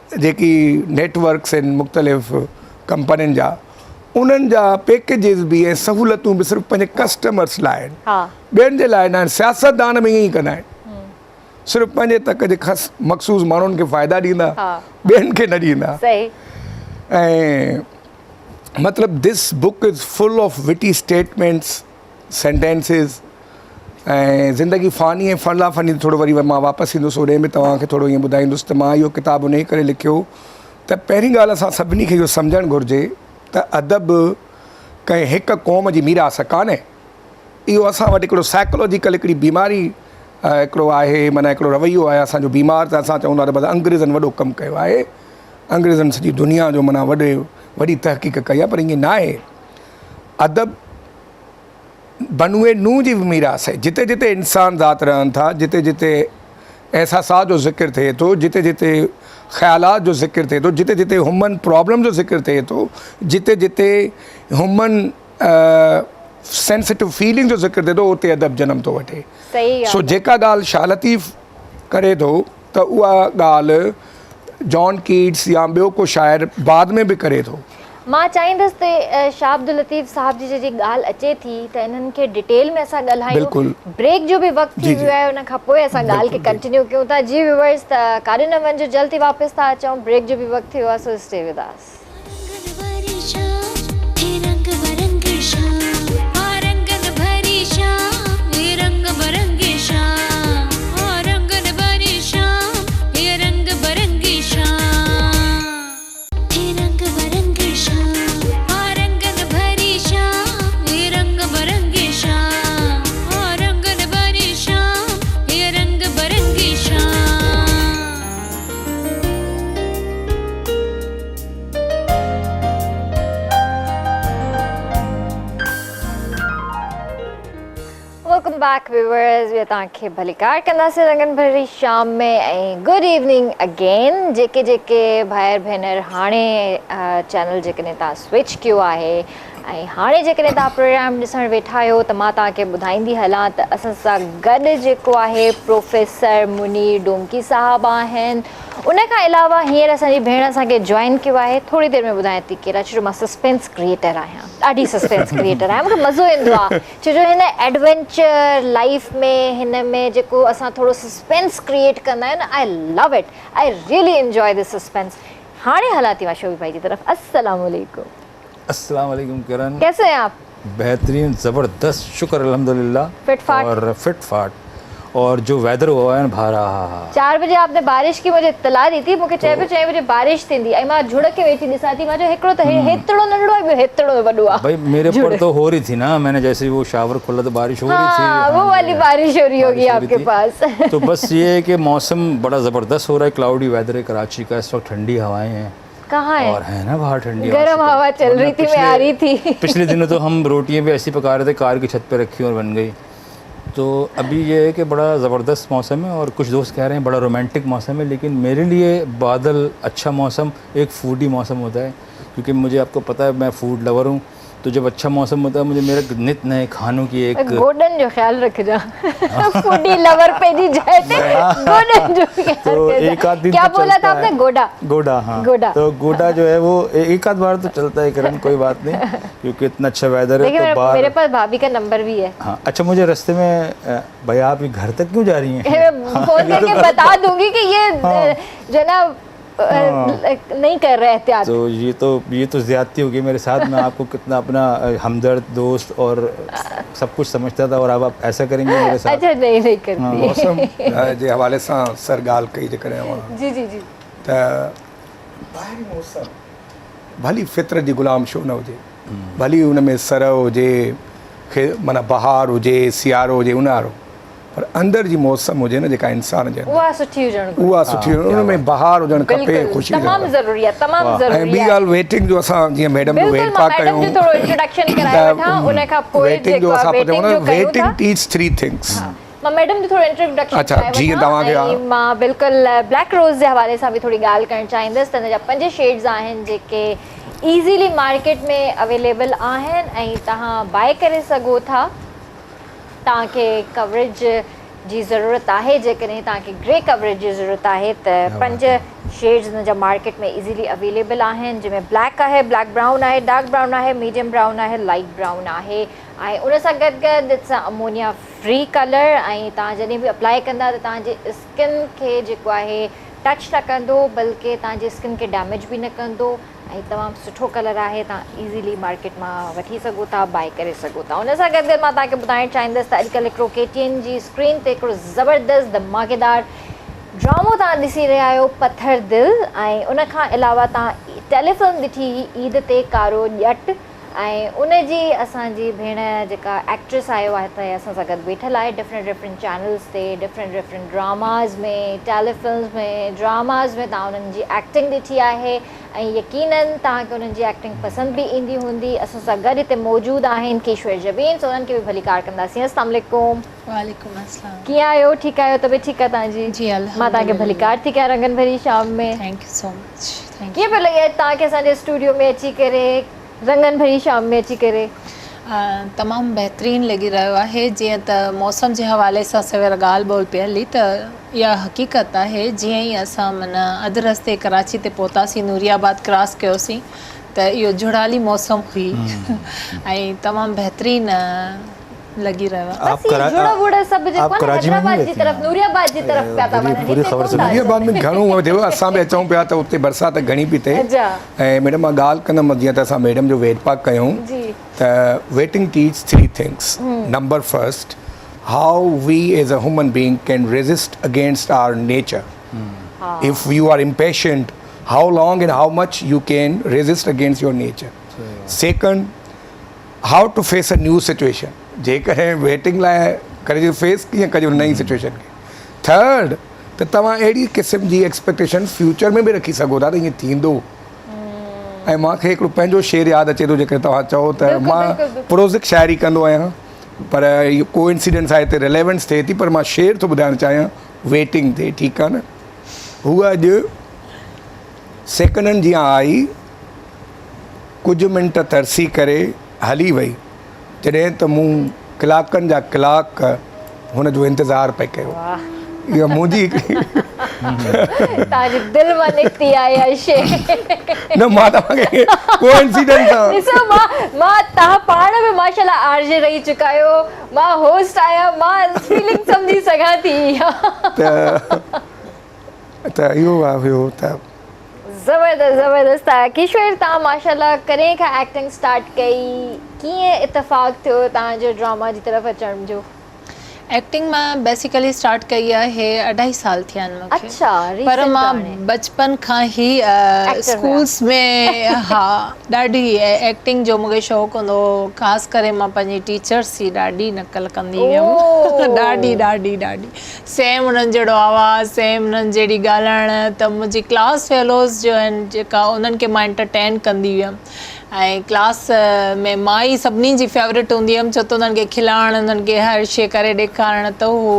जेकी नेटवर्क्स आहिनि मुख़्तलिफ़ कंपनियुनि जा, उन्हनि जा पैकेजिस बि ऐं सहूलियतूं बि सिर्फ़ु पंहिंजे कस्टमर्स लाइ आहिनि, ॿियनि जे लाइ न आहिनि। सियासतदान में ईअं ई कंदा आहिनि, सिर्फ़ु पंहिंजे तक जे मख़सूस माण्हुनि खे फ़ाइदा ॾींदा, ॿियनि खे न ॾींदा। ऐं मतिलबु this book is full of witty statements, sentences, ऐं ज़िंदगी फ़ानी ऐं फला फ़नी। थोरो वरी मां वापसि ईंदुसि होॾे में तव्हांखे थोरो ईअं ॿुधाईंदुसि त मां इहो किताबु उन करे लिखियो त पहिरीं ॻाल्हि असां सभिनी खे इहो सम्झणु घुरिजे त अदब कंहिं हिकु क़ौम जी मीरास कान्हे। इहो असां वटि हिकिड़ो साइकोलॉजिकल हिकिड़ी बीमारी हिकिड़ो आहे, माना हिकिड़ो रवैयो आहे असांजो बीमार, त असां चवंदा त बसि अंग्रेज़नि वॾो कमु कयो आहे, अंग्रेज़नि सॼी दुनिया जो माना वॾी तहक़ीक़ कई आहे, पर ईअं न आहे। अदब बनूए नूह जी मीरास आहे। जिते जिते इंसान ज़ात रहनि था, जिते जिते एहसासात जो ज़िक्र थिए थो, जिते जिते ख़्यालात जो ज़िक्र थिए थो, जिते जिते ह्यूमन प्रॉब्लम जो ज़िक्र थिए थो, जिते जिते ह्यूमन सेंसिटिव फीलिंग जो ज़िक्र थिए थो, उते अदब जनम थो वठे। सो जेका ॻाल्हि शाह लतीफ़ करे थो त उहा ॻाल्हि जॉन कीट्स या ॿियो को शाइर बाद में बि करे थो। मां चाहींदसि त शाह अब्दुल लतीफ़ साहब जी जेकी ॻाल्हि अचे थी त इन्हनि खे डिटेल में असां ॻाल्हायूं। ब्रेक जो बि वक़्तु थी वियो आहे, उन खां पोइ असां ॻाल्हि खे कंटिन्यू कयूं था। जी व्यूअर्स, त काॾे न वञिजो, जल्दी वापसि था अचूं, ब्रेक जो बि वक़्तु थी वियो आहे, so stay with us. Welcome back viewers, वे तव्हांखे भलीकार कंदासीं रंगन भरी शाम में, ऐं गुड इवनिंग अगेन। जेके जेके भाइर भेनर हाणे चैनल जेकॾहिं तव्हां स्विच कयो आहे ऐं हाणे जेकॾहिं तव्हां प्रोग्राम ॾिसणु वेठा आहियो, त मां तव्हांखे ॿुधाईंदी हलां त असां सां गॾु जेको आहे प्रोफेसर मुनीर डोंकी साहब आहिनि। उनखां अलावा हींअर असांजी भेण असांखे जॉइन कयो आहे, थोरी देरि में ॿुधायां थी केरु। छो मां सस्पेंस क्रिएटर आहियां, ॾाढी सस्पेंस क्रिएटर आहियां, मूंखे मज़ो ईंदो आहे छो जो हिन एडवेंचर लाइफ में, हिन में जेको असां थोरो सस्पेंस क्रिएट कंदा आहियूं न, I love it, I really enjoy this suspense. हाणे हला थी मां शोभी भाई की तरफ। अस्सलाम वालेकुम। अस्सलाम वालेकुम किरण, कैसे हैं आप? बेहतरीन, ज़बरदस्त, शुक्र अल्हम्दुलिल्लाह। फिट फाट? और फिट फाट और जो वेदर हुआ है ना बाहर, हा 4 बजे आपने बारिश की मुझे इत्तला दी थी, मूंखे चए पियो 6 बजे बारिश थींदी ऐं मां झुड़ के वेठी ॾिसां थी, मां जो हिकिड़ो त हेतिरो नंढड़ो आहे, ॿियो हेतिरो वॾो आहे। भाई मेरे ऊपर तो हो रही थी ना, मैंने जैसे ही वो शावर खोला तो बारिश हो रही थी। हाँ, वो वाली बारिश हो रही होगी आपके पास। तो बस ये है कि मौसम बड़ा ज़बरदस्त हो रहा है, क्लाउडी वेदर है कराची का इस वक्त, ठंडी हवाएं हैं। कहाँ है? और है ना बाहर ठंडी गर्म हवा चल रही थी, मैं आ रही थी। पिछले दिनों तो हम रोटियां भी ऐसी पका रहे थे, कार की छत पे रखी और बन गई। तो अभी ये है कि बड़ा ज़बरदस्त मौसम है, और कुछ दोस्त कह रहे हैं बड़ा रोमांटिक मौसम है, लेकिन मेरे लिए बादल अच्छा मौसम एक फूडी मौसम होता है, क्योंकि मुझे आपको पता है मैं फूड लवर हूँ। तो जब अच्छा मौसम होता है मुझे मेरे नित नए खानों की एक गोडन जो ख्याल रख जा। फूडी लवर पे नहीं जाए थे, गोडन जो ख्याल तो रख जा। एक आध दिन क्या तो बोला था चलता आपने? है। गोडा। हाँ गोडा। तो गोडा जो है वो एक आध बार तो चलता है किरण, कोई बात नहीं, क्योंकि इतना अच्छा वेदर है। देखिए तो बाहर मेरे पास भाभी का नंबर भी है। हाँ अच्छा, मुझे रास्ते में भैया आप ये घर तक क्यों जा रही हैं? मैं फोन करके बता दूंगी कि ये जो ना नहीं कर रहे एहतियात। तो ये तो ज्यादती होगी मेरे साथ। मैं आपको कितना अपना हमदर्द दोस्त और सब कुछ समझता था, और अब आप ऐसा करेंगे मेरे साथ। अच्छा नहीं करती। मौसम जे हवाले सां सर ॻाल्हि कई जेकॾहिं जी जी जी। त ॿाहिरी मौसम भली फितरत जी ग़ुलाम छो न हुजे, भली हुन में सर हुजे, माना बहार हुजे, सियारो हुजे, ऊन्हारो, पर अंदरि जी मौसम हुजे न जेका इंसान जे उहा सुठी हुजण घुरिजे। उहा सुठी हुन में बहार हुजणु खपे, बिल्कुलु ख़ुशी तमामु ज़रूरी आहे, तमामु ऐं ज़रूरी ॿी आहे। ॻाल्हि वेटिंग जो असां जीअं मैडम जो वेट बिल्कुलु था मां मैडम कयूं जो थोरो इंट्रोडक्शन कराए वठां, उन खां पोइ वेटिंग जो जेको असां आहे वेटिंग जो कयूं वेटिंग था। Teach 3 things. मां मैडम जो थोरो इंट्रोडक्शन अच्छा, कराए जीअं वठां, तव्हांखे ऐं मां बिल्कुलु ब्लैक रोज़ जे हवाले सां बि थोरी ॻाल्हि करणु चाहींदसि। त हिन जा 5 शेड्स आहिनि जेके ईज़ीली मार्केट में अवेलेबल आहिनि ऐं तव्हां बाय करे सघो था। तव्हांखे कवरेज जी ज़रूरत आहे, जेकॾहिं तव्हांखे ग्रे कवरेज जी ज़रूरत आहे त 5 शेड्स हिन जा मार्केट में इज़ीली अवेलेबल आहिनि, जंहिंमें ब्लैक आहे, ब्लैक ब्राउन आहे, डार्क ब्राउन आहे, मीडियम ब्राउन आहे, लाइट ब्राउन आहे, ऐं उन सां गॾु गॾु इट्स अमोनिया फ्री कलर। ऐं तव्हां जॾहिं बि अप्लाई कंदा त तव्हांजे स्किन खे जेको आहे टच न कंदो, बल्कि तव्हांजे स्किन खे डैमेज बि न कंदो, ऐं तमामु सुठो कलर आहे। तव्हां ईज़ीली मार्केट मां वठी सघो था, बाय करे सघो था। उन सां गॾु गॾु मां तव्हांखे ॿुधाइणु चाहींदसि त अॼुकल्ह हिकिड़ो KTN जी स्क्रीन ते हिकिड़ो ज़बरदस्त धमाकेदार ड्रामो तव्हां ॾिसी रहिया आहियो, पत्थर दिल। ऐं उन खां अलावा तव्हां टेलीफिल्म ॾिठी ईद ते कारो ॼट, ऐं उन जी असांजी भेण जेका एक्ट्रेस आयो आहे त असां सां गॾु वेठल आहे डिफरेंट चैनल्स ते, डिफरेंट ड्रामाज़ में, टेलीफिल्म्स में, ड्रामाज़ में तव्हां उन्हनि जी एक्टिंग ॾिठी आहे, ऐं यकीनन तव्हांखे उन्हनि जी एक्टिंग पसंदि बि ईंदी हूंदी। असां सां गॾु हिते मौजूदु आहिनि किश्वर जबीन, सो उन्हनि खे बि भली कार कंदासीं। अस्सलाम वालेकुम। वालेकुम अस्सलाम। कीअं आहियो? ठीकु आहियो? तबियत ठीकु आहे तव्हांजी? जी अल्हम्दुलिल्लाह। मां तव्हांखे भली कार थी कयां रंगन भरी शाम में। Thank you so much. Thank कीअं पियो लॻे तव्हांखे असांजे स्टूडियो में अची करे, रंगन भरी शाम में अची करे? तमामु बहितरीनु लॻी रहियो आहे। जीअं त मौसम जे हवाले सां सवेर ॻाल्हि ॿोल पिए हली, त इहा हक़ीक़त आहे। जीअं ई असां माना अधु रस्ते कराची ते पहुतासीं, नूरियाबाद क्रॉस कयोसीं, त इहो जुड़ाली मौसम हुई ऐं तमामु बहितरीनु लॻी रहियो आहे। बस ये जुड़ा बुड़ा सब जेको आहे हैदराबाद जी तरफ, नूरियाबाद जी तरफ पिया था वञनि। पूरी ख़बर सुनी। नूरियाबाद में घणो थियो, असां बि अचूं पिया त उते बरसाति घणी पई थिए। अच्छा। ऐं मैडम मां ॻाल्हि कंदमि, जीअं त असां मैडम जो वेट पाक कयूं जी। त waiting teach 3 things. Number first, how we as a human being can resist against our nature. If you are impatient, how long and how much you can resist against your nature. Second, how to face a new situation, जेकॾहिं waiting लाइ करे face कीअं कजे नई situation खे। Third, त तव्हां अहिड़ी क़िस्म जी एक्सपेक्टेशन फ्यूचर में बि रखी सघो था त ईअं थींदो। ऐं मूंखे हिकिड़ो पंहिंजो शेर यादि अचे थो, जेके तव्हां चओ त मां प्रोज़िक शाइरी कंदो आहियां, पर इहो को इंसिडेंस आहे हिते रिलेवेंस थिए थी, पर मां शेर थो ॿुधाइणु चाहियां वेटिंग ते, ठीकु आहे न। हूअ अॼु सेकंडनि जीअं आई, कुझु मिंट तरसी करे हली वई, जॾहिं त मूं कलाकनि जा कलाक हुन जो इंतज़ारु पिए कयो। इहा मुंहिंजी तव्हांजे दिलि मां निकिती आहे इहा शइ। न, मां तव्हांखे कोइंसिडेंस आहे। ॾिसो मां तव्हां पाण बि माशाल्लाह आरजे रही चुका आहियो, मां होस्ट आहियां, मां फीलिंग सम्झी सघां थी। त इहो आहे हुयो त ज़बरदस्त आहे। किश्वर, तव्हां माशाल्लाह कॾहिं खां एक्टिंग स्टार्ट कई? कीअं इतफ़ाक़ थियो तव्हांजो ड्रामा जी तरफ़ अचण जो? एक्टिंग मां बेसिकली स्टार्ट कई आहे 2.5 साल थिया आहिनि मूंखे। अच्छा, पर recent मां हाणे। बचपन खां ई स्कूल्स में हा ॾाढी एक्टिंग जो मूंखे शौक़ु हूंदो हो। ख़ासि करे मां पंहिंजी टीचर्स जी ॾाढी नकल कंदी हुयमि। ॾाढी ॾाढी ॾाढी सेम उन्हनि जहिड़ो आवाज़ु, सेम उन्हनि जहिड़ी ॻाल्हाइण। त मुंहिंजी क्लास फेलोज़ जो आहिनि जेका, उन्हनि खे मां एंटरटेन कंदी हुयमि ऐं क्लास में मां ई सभिनी जी फेवरेट हूंदी हुयमि, छो त उन्हनि खे खिलाइणु, उन्हनि खे हर शइ करे ॾेखारणु, त उहो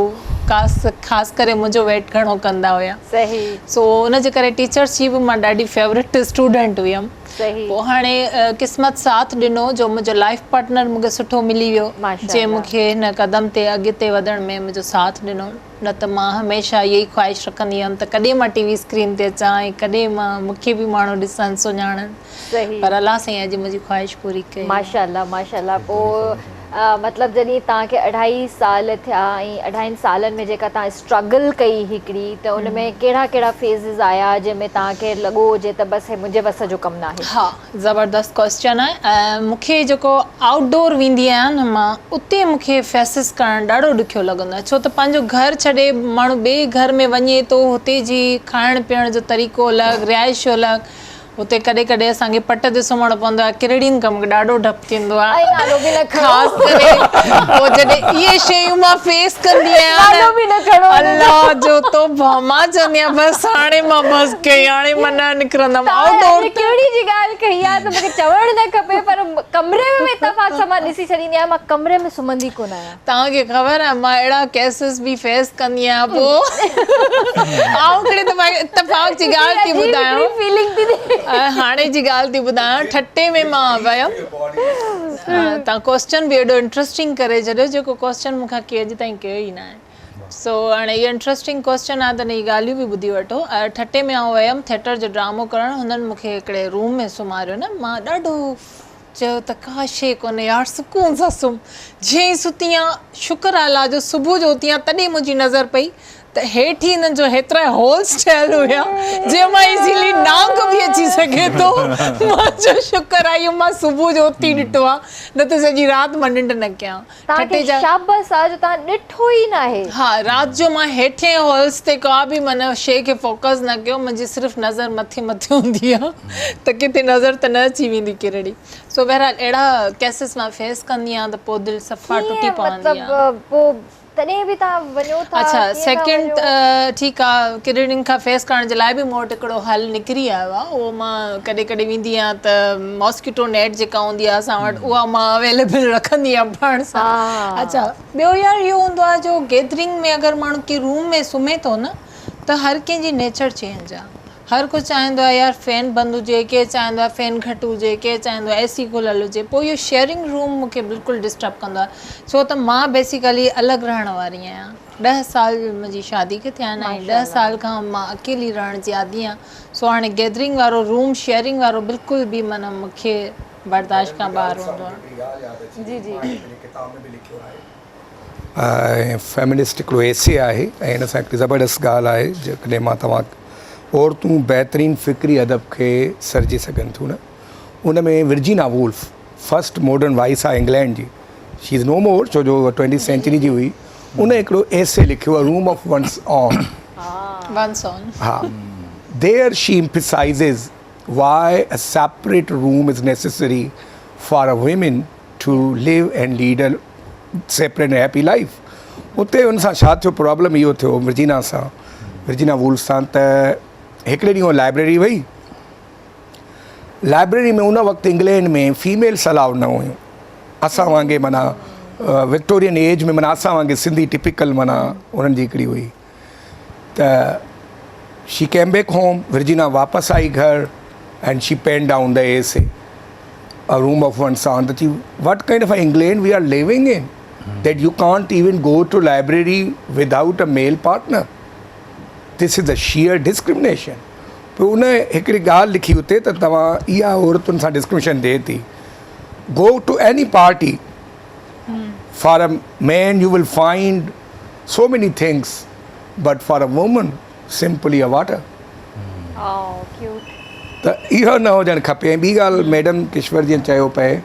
ख़ासि करे मुंहिंजो वेट घणो कंदा हुया। सही। सो उनजे करे टीचर्स जी बि मां ॾाढी फेवरेट स्टूडेंट हुयमि। सही। पोइ हाणे क़िस्मत साथ ॾिनो जो मुंहिंजो लाइफ पार्टनर मूंखे सुठो मिली वियो, जंहिं मूंखे हिन क़दम ते अॻिते वधण में मुंहिंजो साथ ॾिनो। न त मां हमेशह इहा ई ख़्वाहिश रखंदी हुयमि त कॾहिं मां टीवी स्क्रीन ते अचां ऐं कॾहिं मूंखे बि माण्हू ॾिसनि सुञाणनि। सही। पर अलाह साईं अॼु मुंहिंजी ख़्वाहिश पूरी कई। माशाल्लाह माशाल्लाह। पोइ मतिलबु जॾहिं तव्हांखे 2.5 साल थिया ऐं 2.5 सालनि में जेका तव्हां स्ट्रगल कई हिकिड़ी, त उन में कहिड़ा कहिड़ा फेज़िस आया जंहिंमें तव्हांखे लॻो हुजे त बसि मुंहिंजे बस जो कमु न आहे? हा, ज़बरदस्त क्वेश्चन आहे। मूंखे जेको आउटडोर वेंदी आहियां न मां, उते मूंखे फेसिस करणु ॾाढो ॾुखियो लॻंदो आहे, छो त पंहिंजो घर छॾे माण्हू ॿिए घर में वञे थो, हुते जी खाइण पीअण जो तरीक़ो अलॻि, रिहाइश जो अलॻि। हुते कॾहिं कॾहिं असांखे पट ते सुम्हणो पवंदो आहे, किरड़ियुनि खां मूंखे ॾाढो डपु थींदो आहे। ख़ासि करे पोइ जॾहिं इहे शयूं मां फेस कंदी आहियां, अलाह जो तो मां चवंदी आहियां बसि हाणे मां बसि कई, हाणे मां न निकिरंदमि। आउटडोर कहिड़ी जी ॻाल्हि कई आहे त मूंखे चवणु न खपे, पर कमरे में इतफ़ाक़ सां मां ॾिसी छॾींदी आहियां, मां कमरे में सुम्हंदी कोन आहियां। तव्हांखे ख़बर आहे मां अहिड़ा केसिस बि फेस कंदी आहियां। पोइ हिकिड़े दफ़ा इतफ़ाक़ जी ॻाल्हि थी ॿुधायां, हाणे जी ॻाल्हि थी ॿुधायां। ठटे में मां वियमि, तव्हां क्वेश्चन बि एॾो इंट्रस्टिंग करे छॾियो, जेको क्वेश्चन मूंखां अॼु ताईं कयो ई न आहे। सो हाणे इहो इंट्रस्टिंग क्वेश्चन आहे त इन जी ॻाल्हियूं बि ॿुधी वठो। ठटे में आउं वियमि थिएटर जो ड्रामो करणु, हुननि मूंखे हिकिड़े रूम में सुम्हारियो न, मां ॾाढो चयो त का शइ कोन्हे यार, सुकून सां सुम्ह। जीअं ई सुती आहियां, शुक्र आहे अलाह जो, सुबुह जो उथी आहियां तॾहिं मुंहिंजी नज़र पई त हेठि हिननि जो हेतिरा होल्स ठहियल हुया जंहिं मां इज़ीली नांग बि अची सघे थो। मां चयो शुक्र आहे इहो मां सुबुह जो उथी ॾिठो आहे, न त सॼी राति मां निंड न कयां। शाबाश आहे जो तव्हां ॾिठो ई न आहे। हा, राति जो मां हेठि होल्स ते का बि माना शइ खे फोकस न कयो, मुंहिंजी सिर्फ़ु नज़र मथे मथे हूंदी आहे त किथे नज़र त न अची वेंदी किरड़ी। सो बहरहाल अहिड़ा केसिस मां फेस कंदी आहियां त पोइ दिलि सफ़ा टुटी पवंदी आहे। तॾहिं बि तव्हां वञो था? अच्छा, सेकेंड ठीकु आहे, किरड़ियुनि खां फेस करण जे लाइ बि मूं वटि हिकिड़ो हल निकिरी आयो आहे। उहो मां कॾहिं कॾहिं वेंदी आहियां त मॉस्किटो नेट जेका हूंदी आहे असां वटि, उहा मां अवेलेबल रखंदी आहियां पाण सां। अच्छा, ॿियो यार इहो हूंदो आहे जो गैदरिंग में अगरि माण्हू कंहिं रूम में सुम्हे थो न, त हर कंहिंजी नेचर चेंज आहे। हर कोई चाहींदो आहे यार फैन बंदि हुजे, केरु चाहींदो आहे फैन घटि हुजे, केरु चाहींदो आहे एसी खुलियल हुजे। पोइ इहो शेयरिंग रूम मूंखे बिल्कुलु डिस्टर्ब कंदो आहे, छो त मां बेसिकली अलॻि रहण वारी आहियां। 10 साल मुंहिंजी शादी खे थिया आहिनि ऐं 10 साल खां मां अकेली रहण जी आदी आहियां। सो हाणे गैदरिंग वारो रूम शेयरिंग वारो बिल्कुलु बि माना मूंखे बर्दाश्त खां ॿाहिरि हूंदो आहे। जी जी। फेमिनिस्ट हिकिड़ो एसे आहे ऐं हिन सां हिकिड़ी ज़बरदस्त ॻाल्हि आहे, जेकॾहिं मां तव्हां औरतूं बहितरीन फ़िक्री अदब खे सरिझी सघनि थियूं न, उन में Virginia Woolf first modern voice आहे इंग्लैंड जी, शी इज़ नो मोर, छो जो 20th सेंचुरी जी हुई। उन हिकिड़ो एसे लिखियो आहे, रूम ऑफ वंस ऑन। हा, there she emphasises why a separate room is necessary for a women to live and lead a separate happy life. उते उन सां छा थियो, प्रॉब्लम इहो थियो वर्जीना वुल्फ सां, त हिकिड़े ॾींहुं लाइब्रेरी वई। लाइब्रेरी में उन वक़्तु इंग्लैंड में फीमेल्स अलाउ न हुयूं, असां वांगुरु माना विक्टोरियन एज में, माना असां वांगुरु सिंधी टिपिकल माना उन्हनि जी हिकिड़ी हुई। त she came back home, Virginia वापसि आई घर and she pen down the essay A Room of One's Own. त what kind of England we are living in that you can't even go to library without a male partner. This is the sheer discrimination. पोइ उन हिकिड़ी ॻाल्हि लिखी उते त तव्हां इहा औरतुनि सां डिस्क्रिमिनेशन थिए थी। Go to any party, for a man U will find so many things, but for a woman simply a water. त इहो न हुजणु खपे। ऐं ॿी ॻाल्हि मैडम किश्वर जी चयो पए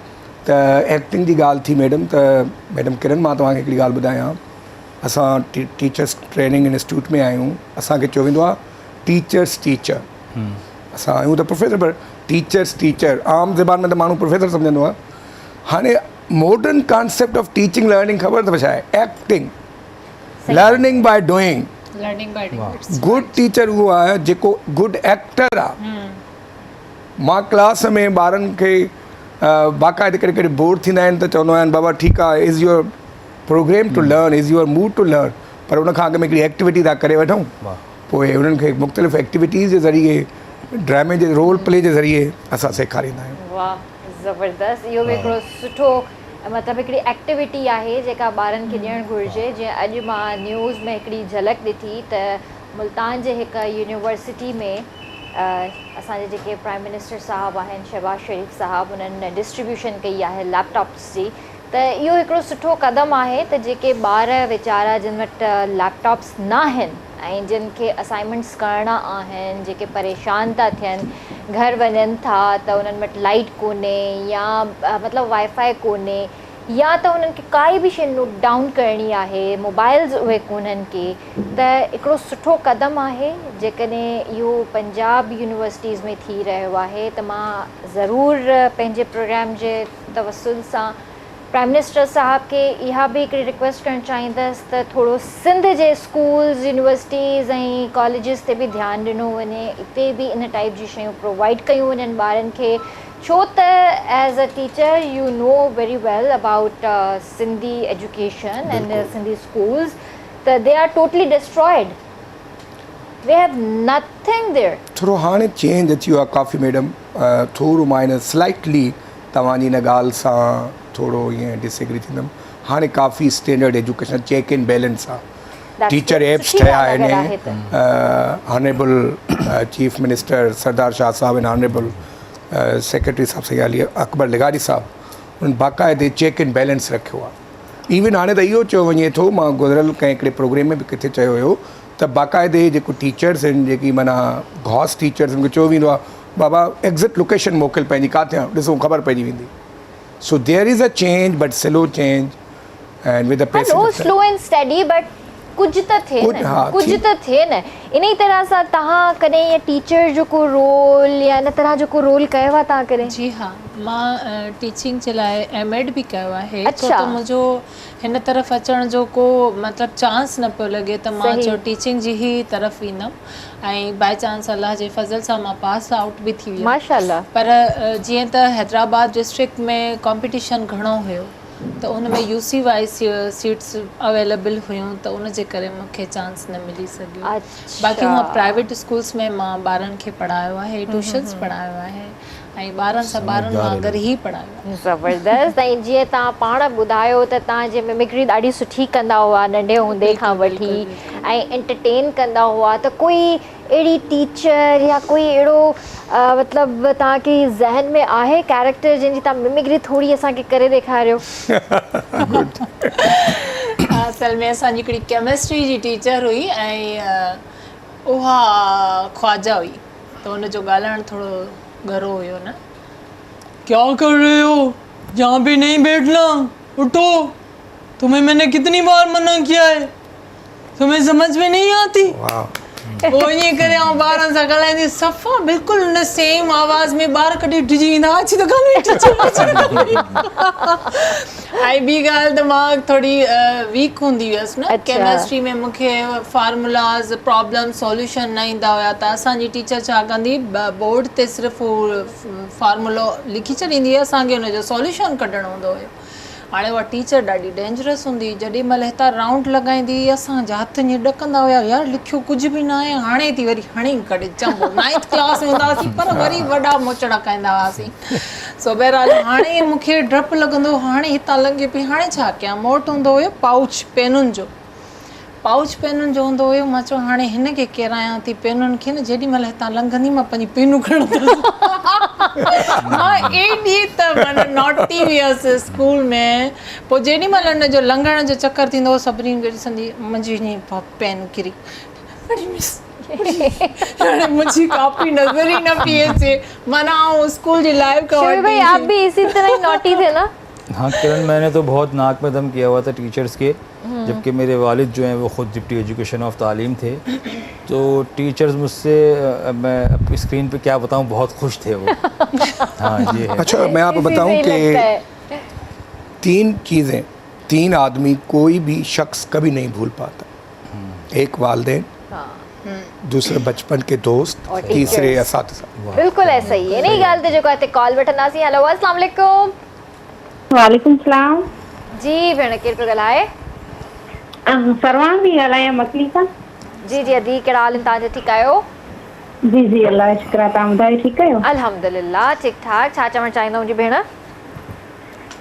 त एक्टिंग जी ॻाल्हि थी मैडम, त मैडम किरण मां तव्हांखे हिकिड़ी ॻाल्हि ॿुधायां, असां टीचर्स ट्रेनिंग इंस्टीट्यूट में आहियूं, असांखे चयो वेंदो आहे टीचर्स टीचर। असां आहियूं त प्रोफेसर, पर टीचर्स टीचर आम ज़बान में त माण्हू प्रोफेसर सम्झंदो आहे। हाणे modern concept of teaching learning ख़बर अथव छा आहे? Acting, learning by doing. Learning by doing. Good teacher उहो आहे जेको गुड एक्टर आहे। मां क्लास में ॿारनि खे बाक़ाइदे कॾहिं कॾहिं बोर थींदा आहिनि त चवंदो आहियां बाबा ठीकु आहे, is your programme to learn, is your mood to learn, पर उन खां अॻु में हिकिड़ी एक्टिविटी था करे वठूं, पोइ उन्हनि खे मुख़्तलिफ़ एक्टिविटीज़ जे ज़रिए, ड्रामे जे रोल प्ले जे ज़रिए असां सेखारींदा आहियूं। वाह, ज़बरदस्त। इहो बि हिकिड़ो सुठो मतिलबु हिकिड़ी एक्टिविटी आहे जेका ॿारनि खे ॾियणु घुरिजे। जीअं अॼु मां न्यूज़ में हिकिड़ी झलक ॾिठी त मुल्तान जे हिकु यूनिवर्सिटी में असांजे जेके प्राइम मिनिस्टर साहबु आहिनि, शहबाज शरीफ़ साहबु, उन्हनि डिस्ट्रीब्यूशन कई आहे लैपटॉप्स जी। त इहो हिकिड़ो सुठो क़दम आहे त जेके ॿार वीचारा जिन वटि लैपटॉप्स न आहिनि ऐं जिन खे असाइनमेंट्स करणा आहिनि, जेके परेशान था थियनि, घर वञनि था त उन्हनि वटि लाइट कोन्हे या मतिलबु वाईफाई कोन्हे, या त उन्हनि खे काई बि शइ नोट डाउन करणी आहे, मोबाइल्स उहे कोन्हनि के, त हिकिड़ो सुठो क़दम आहे। जेकॾहिं इहो पंजाब यूनिवर्सिटीज़ में थी रहियो आहे त मां ज़रूरु पंहिंजे प्रोग्राम जे तवसुल सां प्राइम मिनिस्टर साहब खे इहा बि हिकिड़ी रिक्वेस्ट करणु चाहींदसि त थोरो सिंध जे स्कूल्स, यूनिवर्सिटीज़ ऐं कॉलेजिस ते बि ध्यानु ॾिनो वञे, हिते बि इन टाइप जी शयूं प्रोवाइड कयूं वञनि ॿारनि खे, छो त as a teacher you know very well about Sindhi education and Sindhi schools, त they are totally destroyed, they have nothing there. थोरो हाणे चेंज अची वियो आहे काफ़ी मैडम, थोरो माइनस स्लाइटली तव्हांजी हिन ॻाल्हि सां थोरो ईअं डिसएग्री थींदुमि। हाणे काफ़ी standard education check and balance आहे, टीचर एप्स ठहिया आहिनि। Honourable chief minister Sardar Shah sahab and honourable secretary sahab सही अली अकबर लिगारी साहब, उन्हनि बाक़ाइदे चेक एंड बैलेंस रखियो आहे। इवन हाणे त इहो चयो वञे थो, मां गुज़िरियल कंहिं हिकिड़े प्रोग्राम में बि किथे चयो हुयो त बाक़ाइदे जेको टीचर्स आहिनि, जेकी माना घॉस टीचर्स, मूंखे चयो वेंदो आहे बाबा एग्ज़िट लोकेशन मोकिल पंहिंजी, किथे ॾिसो ख़बर पइजी वेंदी। So there is a change, but slow change, and with the pace. Slow and steady, but कुछ त थिए न, कुछ त थिए न। इन ई तरह सां तव्हां कॾहिं इअं टीचर जो को रोल या इन तरह जो को रोल कयो आहे तव्हां कॾहिं? जी हा, मां टीचिंग जे लाइ एमएड बि कयो आहे। छो त मुंहिंजो हिन तरफ़ अचण जो को मतिलबु चांस न पियो लॻे त मां चयो टीचिंग जी ई तरफ़ ईंदमि, ऐं बाय चांस अल्लाह जे फज़ल सां मां पास आउट बि थी वियमि माशाअल्लाह। पर जीअं त हैदराबाद डिस्ट्रिक्ट में कॉम्पिटिशन घणो हुयो त उन में यूसी वाइज सीट्स अवेलेबल हुयूं, त उन जे करे मूंखे चांस न मिली सघियो। बाक़ी मां प्राइवेट स्कूल्स में मां ॿारनि खे पढ़ायो आहे, ट्यूशन्स पढ़ायो आहे, ऐं ॿारनि सां ॿारनि वांगुरु ई पढ़ायो। ज़बरदस्त। ऐं जीअं तव्हां पाण ॿुधायो त तव्हां जे मिमिक्री ॾाढी सुठी कंदा हुआ नंढे हूंदे खां वठी, ऐं एंटरटेन कंदा हुआ, त कोई अहिड़ी टीचर या कोई अहिड़ो मतिलबु तव्हांखे ज़हन में आहे कैरेक्टर जंहिंजी तव्हां मिमिक्री थोरी असांखे करे ॾेखारियो? असल में असांजी हिकिड़ी केमिस्ट्री जी टीचर हुई ऐं उहा ख्वाजा हुई, त हुनजो ॻाल्हाइणु थोरो गरो हुयो न। क्या कर रहे हो, यहाँ पे नहीं बैठना, उठो, तुम्हें मैंने कितनी बार मना किया है, तुम्हें समझ में नहीं आती। वो ईअं करे ऐं ॿारनि सां ॻाल्हाईंदी सफ़ा बिल्कुलु हुन सेम आवाज़ में ॿार कॾहिं डिॼी ईंदा अची त ॻाल्हि। ऐं ॿी ॻाल्हि त मां थोरी वीक हूंदी हुयसि न केमिस्ट्री में, मूंखे फार्मूलाज़ प्रॉब्लम सॉल्यूशन न ईंदा हुया, त असांजी टीचर छा कंदी बोर्ड ते सिर्फ़ु फार्मूलो लिखी छॾींदी हुई, असांखे हुनजो सॉल्यूशन कढणो हूंदो हुयो। हाणे उहा टीचर ॾाढी डेंजरस हूंदी, जेॾी महिल हितां राउंड लॻाईंदी असांजा हथ ईअं ॾकंदा हुया, यार लिखियो कुझु बि न आहे, हाणे थी वरी हणी कढे चंबो। 9th क्लास में हूंदा हुआसीं पर वरी वॾा मोचड़ा खाईंदा हुआसीं। सो बहरहाल हाणे मूंखे डपु लॻंदो, हाणे हितां लॻे पई हाणे छा कयां। मोट हूंदो हुयो पाउच पेनुनि जो, पाउच पेनुनि जो हूंदो हुयो। मां चयो हाणे हिन खे किरायां थी पेनुनि खे न, जेॾी महिल हितां लंघंदी मां पंहिंजी पेनूं खणंदसि। मां एॾी त माना नॉटी हुयसि स्कूल में। पोइ जेॾी महिल हुन जो लंघण जो चकर थींदो हुओ, सभिनी खे ॾिसंदी मुंहिंजी हीअं पेन किरी, हाणे मुंहिंजी कॉपी नज़र ई न पई अचे। माना स्कूल जी लाइफ का आप भी इसी तरह ही नॉटी थे ना? हाँ किरण, मैंने तो बहुत नाक में दम किया हुआ था टीचर्स के, जबकि मेरे वालिद जो हैं वो ख़ुद डिप्टी एजुकेशन ऑफ तालीम थे। तो टीचर्स मुझसे मैं अपनी स्क्रीन पे क्या बताऊँ, बहुत खुश थे वो। हाँ ये है। अच्छा, मैं आपको इसी से बताऊं ही लगता कि है। 3 चीज़ें, 3 आदमी कोई भी शख्स कभी नहीं भूल पाता। एक वालिदैन, हाँ, दूसरे बचपन के दोस्त, और तीसरे teachers। असातिज़ा। बिल्कुल ऐसा ही है। नहीं ॻाल्हि ते जेको हिते कॉल वठंदासीं। हेलो, अस्सलाम वालेकुम। वालेकुम सलाम। जी भेण, केरु पियो ॻाल्हाए? सरवान भी ॻाल्हायां मकली खां। जी जी अदी, कहिड़ा हाल आहिनि तव्हांजा? ठीकु आहियो? जी जी अल्लाह जो शुक्र आहे। तव्हां ॿुधायो ठीकु आहियो? अल्हम्दुलिल्लाह ठीकु ठाक। छा चवणु चाहींदा मुंहिंजी भेण?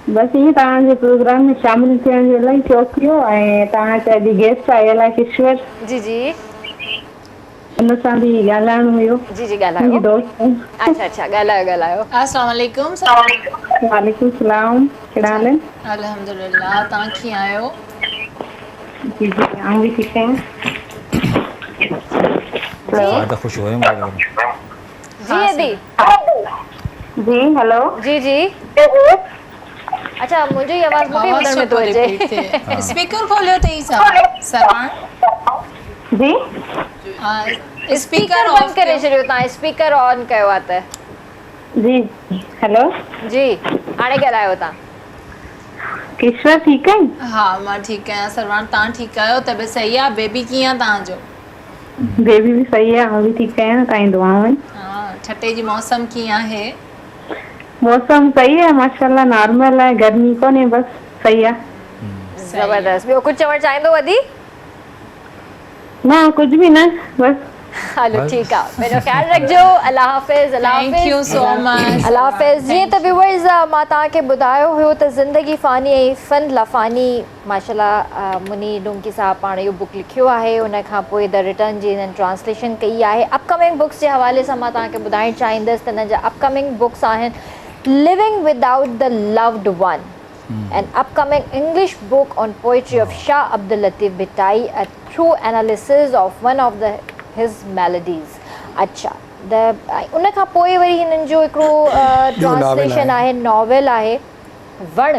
बसि ईअं तव्हांजे प्रोग्राम में शामिल थियण जो इलाही शौक़ु थियो ऐं तव्हांखे अॼु गेस्ट आयल आहे किश्वर, जी जी उन सां बि ॻाल्हाइणो हुयो। जी जी मुंहिंजी ॻाल्हायो। दोस्त। अच्छा अच्छा, ॻाल्हायो ॻाल्हायो। अस्सलाम वालेकुम। वालेकुम सलाम। कहिड़ा हाल आहिनि? अल्हम्दुलिल्लाह, तव्हां कीअं आहियो? जी जी आऊं बि ठीकु आहियां। ज़्यादा खुश हो रहे हैं मेरे बारे में। जी अदी। जी हेलो। जी जी। अच्छा, मुंहिंजी आवाज़ मूंखे आवाज़ ॿुधण में थो छो अचे। रिपीट थिए? स्पीकर खोलियो अथई सरवान। जी स्पीकर स्पीकर ऑफ बंदि करे छॾियो तव्हां, स्पीकर ऑन कयो आहे त। जी हेलो। जी हाणे ॻाल्हायो तव्हां। किश्वर ठीकु आहीं? हा, मां ठीकु आहियां सरवान। तव्हां ठीकु आहियो? तबियत सही आहे? बेबी कीअं आहे तव्हांजो? बेबी भी सही आहे, आऊं बि ठीकु आहियां। तव्हांजी दुआऊं आहिनि। हा, छठे जी मौसम कीअं आहे? मौसम सही आहे माशाल्लाह, नॉर्मल आहे, गर्मी कोन्हे, बस सही आहे। ज़बरदस्त। ॿियो कुझु चवणु चाहींदो अदी? ना कुछ भी ना, बस हलो ठीकु आहे, पंहिंजो ख़्यालु रखिजो। अल्लाह हाफ़िज़। अल्लाह थैंक यू हाफ़िज़। So much. अल्लाह हाफ़िज़। जीअं त व्यूअर्स मां तव्हांखे ॿुधायो हुयो त ज़िंदगी फ़ानी ऐं फ़न लाफ़ानी, माशाल्लाह मुनी डोंकी साहब पाण इहो बुक लिखियो आहे। उन खां पोइ द रिटर्न जी हिननि ट्रांसलेशन कई आहे। अपकमिंग बुक्स जे हवाले सां मां तव्हांखे ॿुधाइणु चाहींदसि त हिन जा अपकमिंग बुक्स आहिनि living without the loved one, an upcoming English book on poetry of Shah Abdul Latif Bhittai, a true analysis of one of his melodies. अच्छा, उन खां पोइ वरी हिननि जो हिकिड़ो ट्रांसलेशन आहे, नॉवेल आहे वण,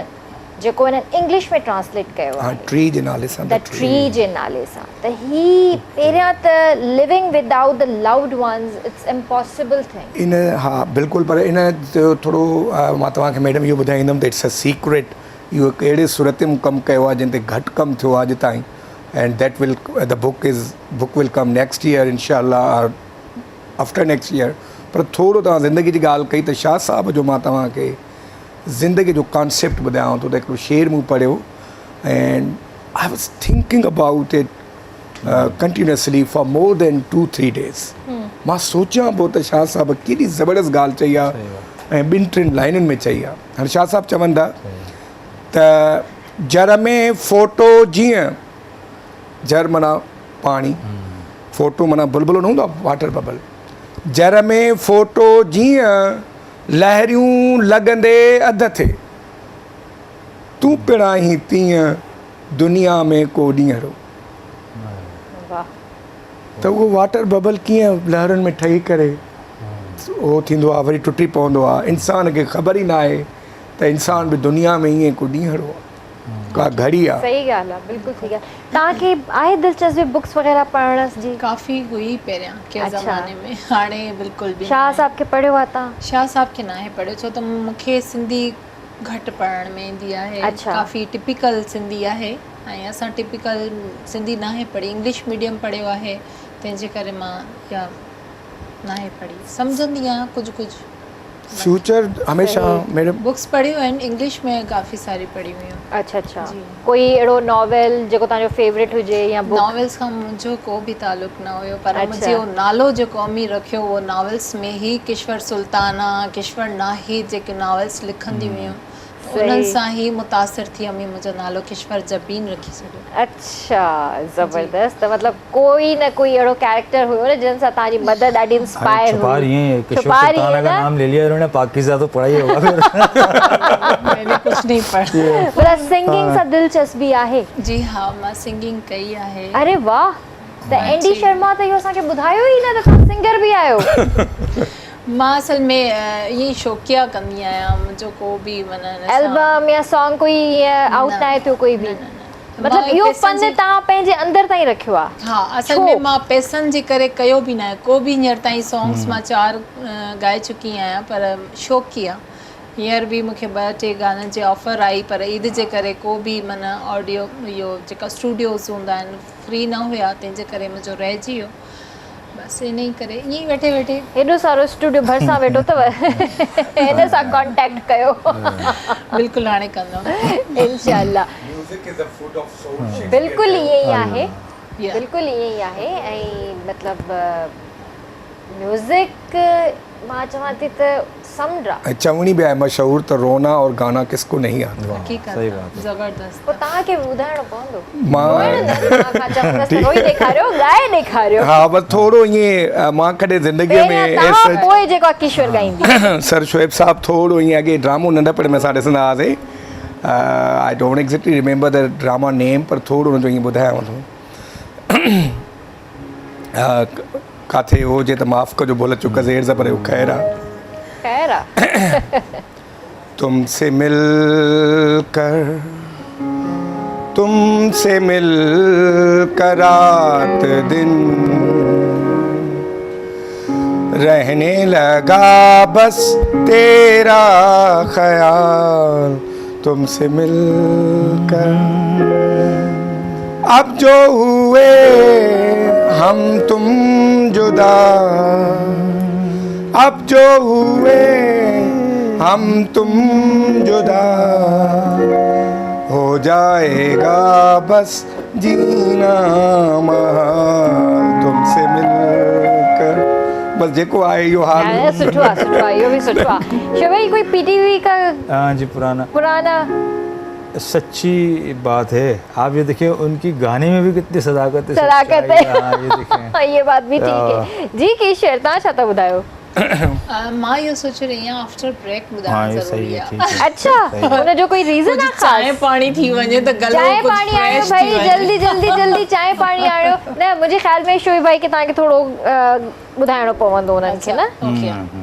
जेको हिननि इंग्लिश में ट्रांसलेट कयो हाँ, आहे ट्री जे नाले सां। द ट्री जे नाले सां। त ही पहिरियां त living without the loved ones, it's impossible thing. इन हाँ बिल्कुलु, पर इन जो थोरो मां तव्हांखे मैडम इहो ॿुधाईंदुमि त इट्स अ सीक्रेट। इहो हिकु अहिड़े सूरत में कमु कयो आहे जिन ते घटि कमु थियो आहे अॼु ताईं, and that will the book will come next year इंशाअल्लाह, आफ्टर नेक्स्ट ईयर। पर थोरो तव्हां ज़िंदगी जी ॻाल्हि कई त शाह साहब जो मां तव्हांखे ज़िंदगी जो कॉन्सेप्ट ॿुधायांव थो त हिकिड़ो शेर मूं पढ़ियो, and I was thinking about it continuously for more than 2-3 days। मां सोचियां पोइ त शाह साहब केॾी ज़बरदस्त ॻाल्हि चई आहे ऐं 2-3 लाइनुनि में चई आहे। हाणे शाह साहब चवनि था त जर में फ़ोटो, जीअं जर माना पाणी, फ़ोटो माना बुलबुलो न हूंदो आहे, वाटर बबल। जर में फ़ोटो जीअं लहरियूं लॻंदे अधु थे, तूं पिणाही तीअं दुनिया में को ॾींहरो। वाह। त उहो वाटर बबल कीअं लहरुनि में ठही करे उहो थींदो आहे, वरी टुटी पवंदो आहे। इंसान खे ख़बर ई न आहे त इंसान बि दुनिया में ईअं को ॾींहरो आहे, का घड़ी आहे। सही ॻाल्हि आहे, बिल्कुलु सही ॻाल्हि। तव्हांखे आहे दिलचस्पी बुक्स वग़ैरह पढ़ण जी? काफ़ी हुई पहिरियां के अच्छा। ज़माने में, हाणे बिल्कुलु बि शाह न। साहब खे पढ़ियो आहे तव्हां? शाह साहब खे नाहे पढ़ियो, छो त मूंखे सिंधी घटि पढ़ण में ईंदी आहे। अच्छा। काफ़ी टिपिकल सिंधी आहे ऐं असां टिपिकल सिंधी नाहे पढ़ी, इंग्लिश मीडियम पढ़ियो आहे, तंहिंजे करे मां इहा नाहे पढ़ी। सम्झंदी आहियां कुझु कुझु। फ्यूचर हमेशा मैडम बुक्स पढ़ियूं आहिनि, इंग्लिश में काफ़ी सारी पढ़ी हुयूं। अच्छा अच्छा। जी। कोई अहिड़ो नॉवेल जेको तव्हांजो फेवरेट हुजे या बुक? नॉवेल्स खां मुंहिंजो को बि तालुक़ न हुयो, पर अच्छा। मुंहिंजो नालो जेको अम्मी रखियो उहो नॉवेल्स में ई किश्वर सुल्ताना, किश्वर नाहिद जेके नॉवेल्स लिखंदी हुयूं, उन्हनि सां ई मुतासिर थी अम्मी मुंहिंजो नालो किश्वर जबीन रखी छॾियो। अच्छा, ज़बरदस्त। त मतिलबु कोई न कोई अहिड़ो कैरेक्टर हुयो न जिन सां तहांजी मदद ॾाढी इंस्पायर हुई। छुपा रही हैं, किशोर सुल्ताना का नाम ले लिया इन्होंने, पाकिज़ा तो पढ़ा ही होगा फिर। मैंने कुछ नहीं पढ़ा। पर सिंगिंग सां दिलचस्पी आहे? जी हाँ, मां सिंगिंग कई आहे। अरे वाह। त एंडी शर्मा त इहो असांखे ॿुधायो ई न त तव्हां सिंगर बि आहियो। मां असल में ये शौकिया कंदी आहियां मुंहिंजो को बि माना एल्बम या सॉन्ग कोई आउट न आहे थियो कोई बि मतलब इहो फन तव्हां पंहिंजे अंदर ताईं रखियो आहे हाँ असल में मां पैसनि जे करे कयो बि न आहे को बि हींअर ताईं सॉन्ग्स मां 4 ॻाए चुकी आहियां पर शौक़िया हींअर बि मूंखे 2-3 गाननि जी ऑफर आई पर ईद जे करे को बि माना ऑडियो इहो जेका स्टूडियोज़ हूंदा आहिनि फ्री न हुया तंहिंजे करे मुंहिंजो रहिजी वियो बसि इन ई करे ईअं ई वेठे वेठे हेॾो सारो स्टूडियो भरिसां वेठो अथव हिन सां कॉन्टेक्ट कयो बिल्कुलु हाणे कंदमि इंशाल्लाह बिल्कुलु ईअं ई आहे बिल्कुलु ईअं ई आहे ऐं मतिलबु म्यूज़िक मां चवां थी त समुंड आहे चवणी बि आहे मशहूर त रोना और गाना किसको नहीं आता हक़ीक़त ज़बरदस्त पोइ तव्हांखे ॿुधाइणो पवंदो मां रोई ॾेखारियो ॻाए ॾेखारियो हा बस थोरो ईअं मां कॾहिं ज़िंदगीअ में पोइ जेको आहे किशोर गाईंदी सर शोएब साहब थोरो ईअं अॻे ड्रामो नंढपण में असां ॾिसंदा हुआसीं I don't exactly remember the drama name पर थोरो हुनजो ईअं ॿुधायांव थो किथे हुजे त माफ़ कजो भुल चुक ज़ेर ज़बर जो ख़ैर आहे खैर आहे तुमसे मिल कर रात दिन रहने लगा बस तेरा ख्याल तुमसे मिल कर अब जो हुए हम तुम जुदा अब जो हुए हम तुम जुदा हो जाएगा बस जीना महाल तुमसे मिलकर बस जेको आहे इहो हाल सुठो आहे इहो बि सुठो आहे शोभा कोई पीटीवी का हाँ जी पुराना सच्ची बात है आप ये देखिए उनकी गाने में भी कितनी सदाकत है ये देखें ये बात भी ठीक है जी किशोर तव्हां छा था ॿुधायो मां इहो सोचे रही आहियां आफ्टर ब्रेक ॿुधाइणु ज़रूरी आहे अच्छा हुनजो कोई रीज़न आहे चांहि पाणी थी वञे त गलो चांहि कुझु पाणी आणियो फ्रेश भाई थी वञे जल्दी चांहि पाणी आणियो न मुंहिंजे ख़्याल में शोएब भाई खे तव्हांखे थोरो ॿुधाइणो पवंदो उन्हनि खे न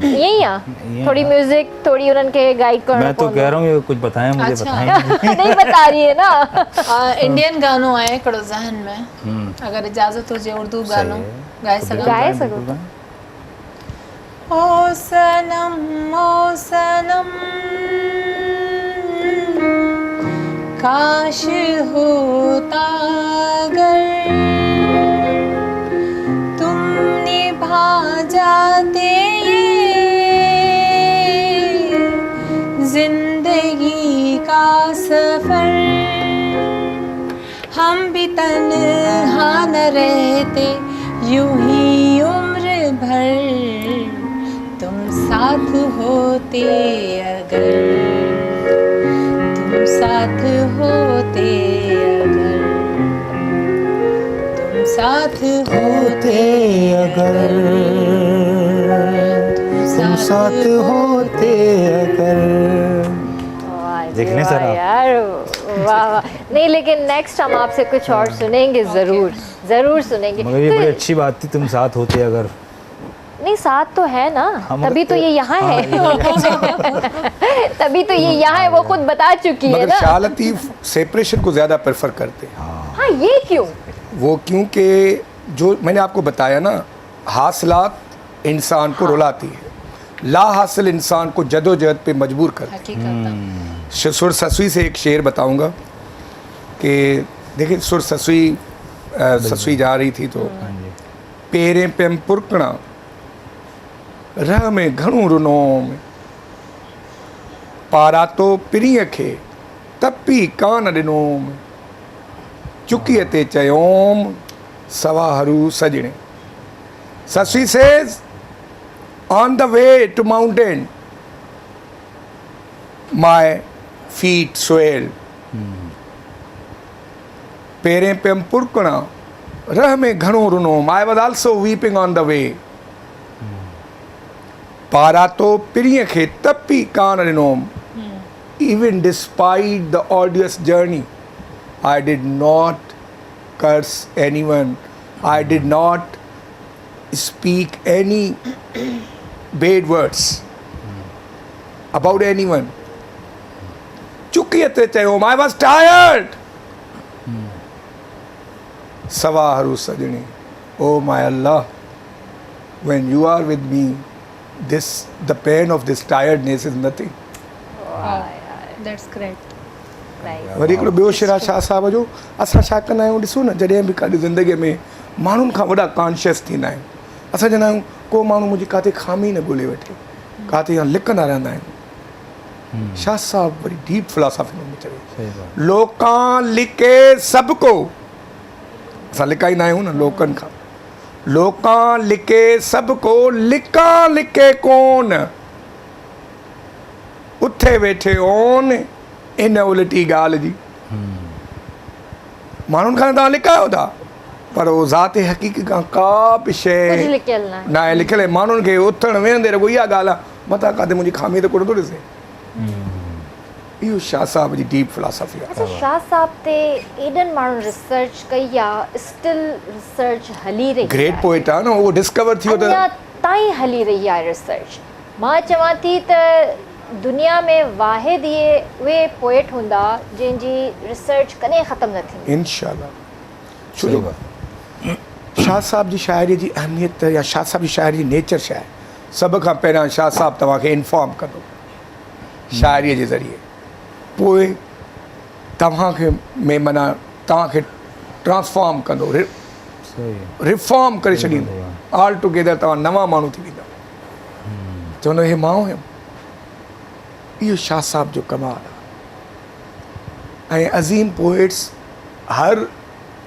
ईअं ई आहे थोड़ी म्यूजिक थोड़ी उन्हनि खे गाइड करणो मैं तो कह रहा हूँ कुछ बताएं मुझे बताएं नहीं बता रही है ना इंडियन गानो आहे हिकिड़ो ज़हन में अगर इजाज़त हुजे उर्दू गानो ॻाए सघो ओ सनम काश होता अगर तुम निभा जाते ये जिंदगी का सफर हम भी तन्हा न रहते यूं ही उम्र भर तुम साथ होते अगर तुम साथ होते अगर तुम साथ होते अगर तुम साथ होते अगर देखने सर आप यार वाह नहीं लेकिन नेक्स्ट हम आपसे कुछ और सुनेंगे जरूर सुनेंगे मगर ये बड़ी अच्छी बात थी तुम साथ होते अगर नहीं साथ तो है ना तभी तो ये यहाँ है तभी तो ये यहाँ है वो खुद बता चुकी है मगर ना शाह लतीफ सेपरेशन को ज़्यादा प्रेफर करते हैं हाँ ये क्यों वो क्योंकि जो मैंने आपको बताया ना हासिलात इंसान को रुलाती है ला हासिल इंसान को जदोजहद पे मजबूर करती है सुर ससुई से एक शेर बताऊंगा कि देखिए सुर ससुई जा रही थी तो पेरें पेम पुरकणा रह में घणो रुनो पारा तो पिरीअ खे तपी कान ॾिनो चुकीअ ते चयोम सवाहरू सजणे Sassui says on the way to mountain my feet swelled पेरें पेम पुरकणा रह में घणो रुनो I was also weeping on the way पारा तो पिरीअ खे तपी कान ॾिनो even despite the arduous journey I did not curse anyone I did not speak any bad words about anyone. चुकी ते चयो I was tired. Sawaharu Sajani, oh my Allah, when you are with me, the pain of this tiredness is nothing. That's great. वरी हिकिड़ो ॿियो शेर आहे शाह साहिब जो, असां छा कंदा आहियूं ॾिसो न, जॾहिं बि काॾे ज़िंदगीअ में माण्हुनि खां वॾा कॉन्शियस थींदा आहियूं, असां चवंदा आहियूं को माण्हू मुंहिंजी काथे खामी न ॻोल्हे वठे, काथे या लिकंदा रहंदा आहियूं. शाह साहिब वरी डीप फिलोसॉफी में चयो, लोकां लिके सभ को, असां लिकाईंदा आहियूं न लोकनि खां, लोकां लिके सभ को लिकां लिके कोन, उथे वेठे ओन इन उल्टी ॻाल्हि जी. माण्हुनि खां तव्हां लिकायो था पर उहो ज़ात हक़ीक़त खां का बि शइ न आहे लिखियल आहे. माण्हुनि खे उथण वेहंदे रुॻो इहा ॻाल्हि आहे, मथां काथे मुंहिंजी खामी त कोन थो ॾिसे. इहो शाह साहिब जी डीप फिलोसॉफी आहे. अच्छा, शाह साहब ते एॾनि माण्हुनि रिसर्च कई आहे, स्टिल रिसर्च हली रही आहे. ग्रेट पोइट आहे न, उहो डिस्कवर थियो त अञा ताईं हली रही आहे रिसर्च. मां चवां थी त दुनिया में वाहिद इहे उहे पोइट हूंदा जंहिंजी रिसर्च कॾहिं ख़तमु न थींदी. इंशाअल्लाह. छो जो शाह साहिब जी शाइरी जी अहमियत या शाह साहिब जी शाइरी जी नेचर छा आहे, सभ खां पहिरियां शाह साहिब तव्हांखे इन्फॉर्म कंदो शाइरीअ जे ज़रिए, पोइ तव्हांखे में माना तव्हांखे ट्रांसफॉर्म कंदो, रिफॉर्म करे छॾींदो, ऑल टुगेदर तव्हां नवां माण्हू थी वेंदव. चवंदो हे मां हुयुमि. इहो शाह साहिब जो कमाल आहे. ऐं अज़ीम पोइट्स हर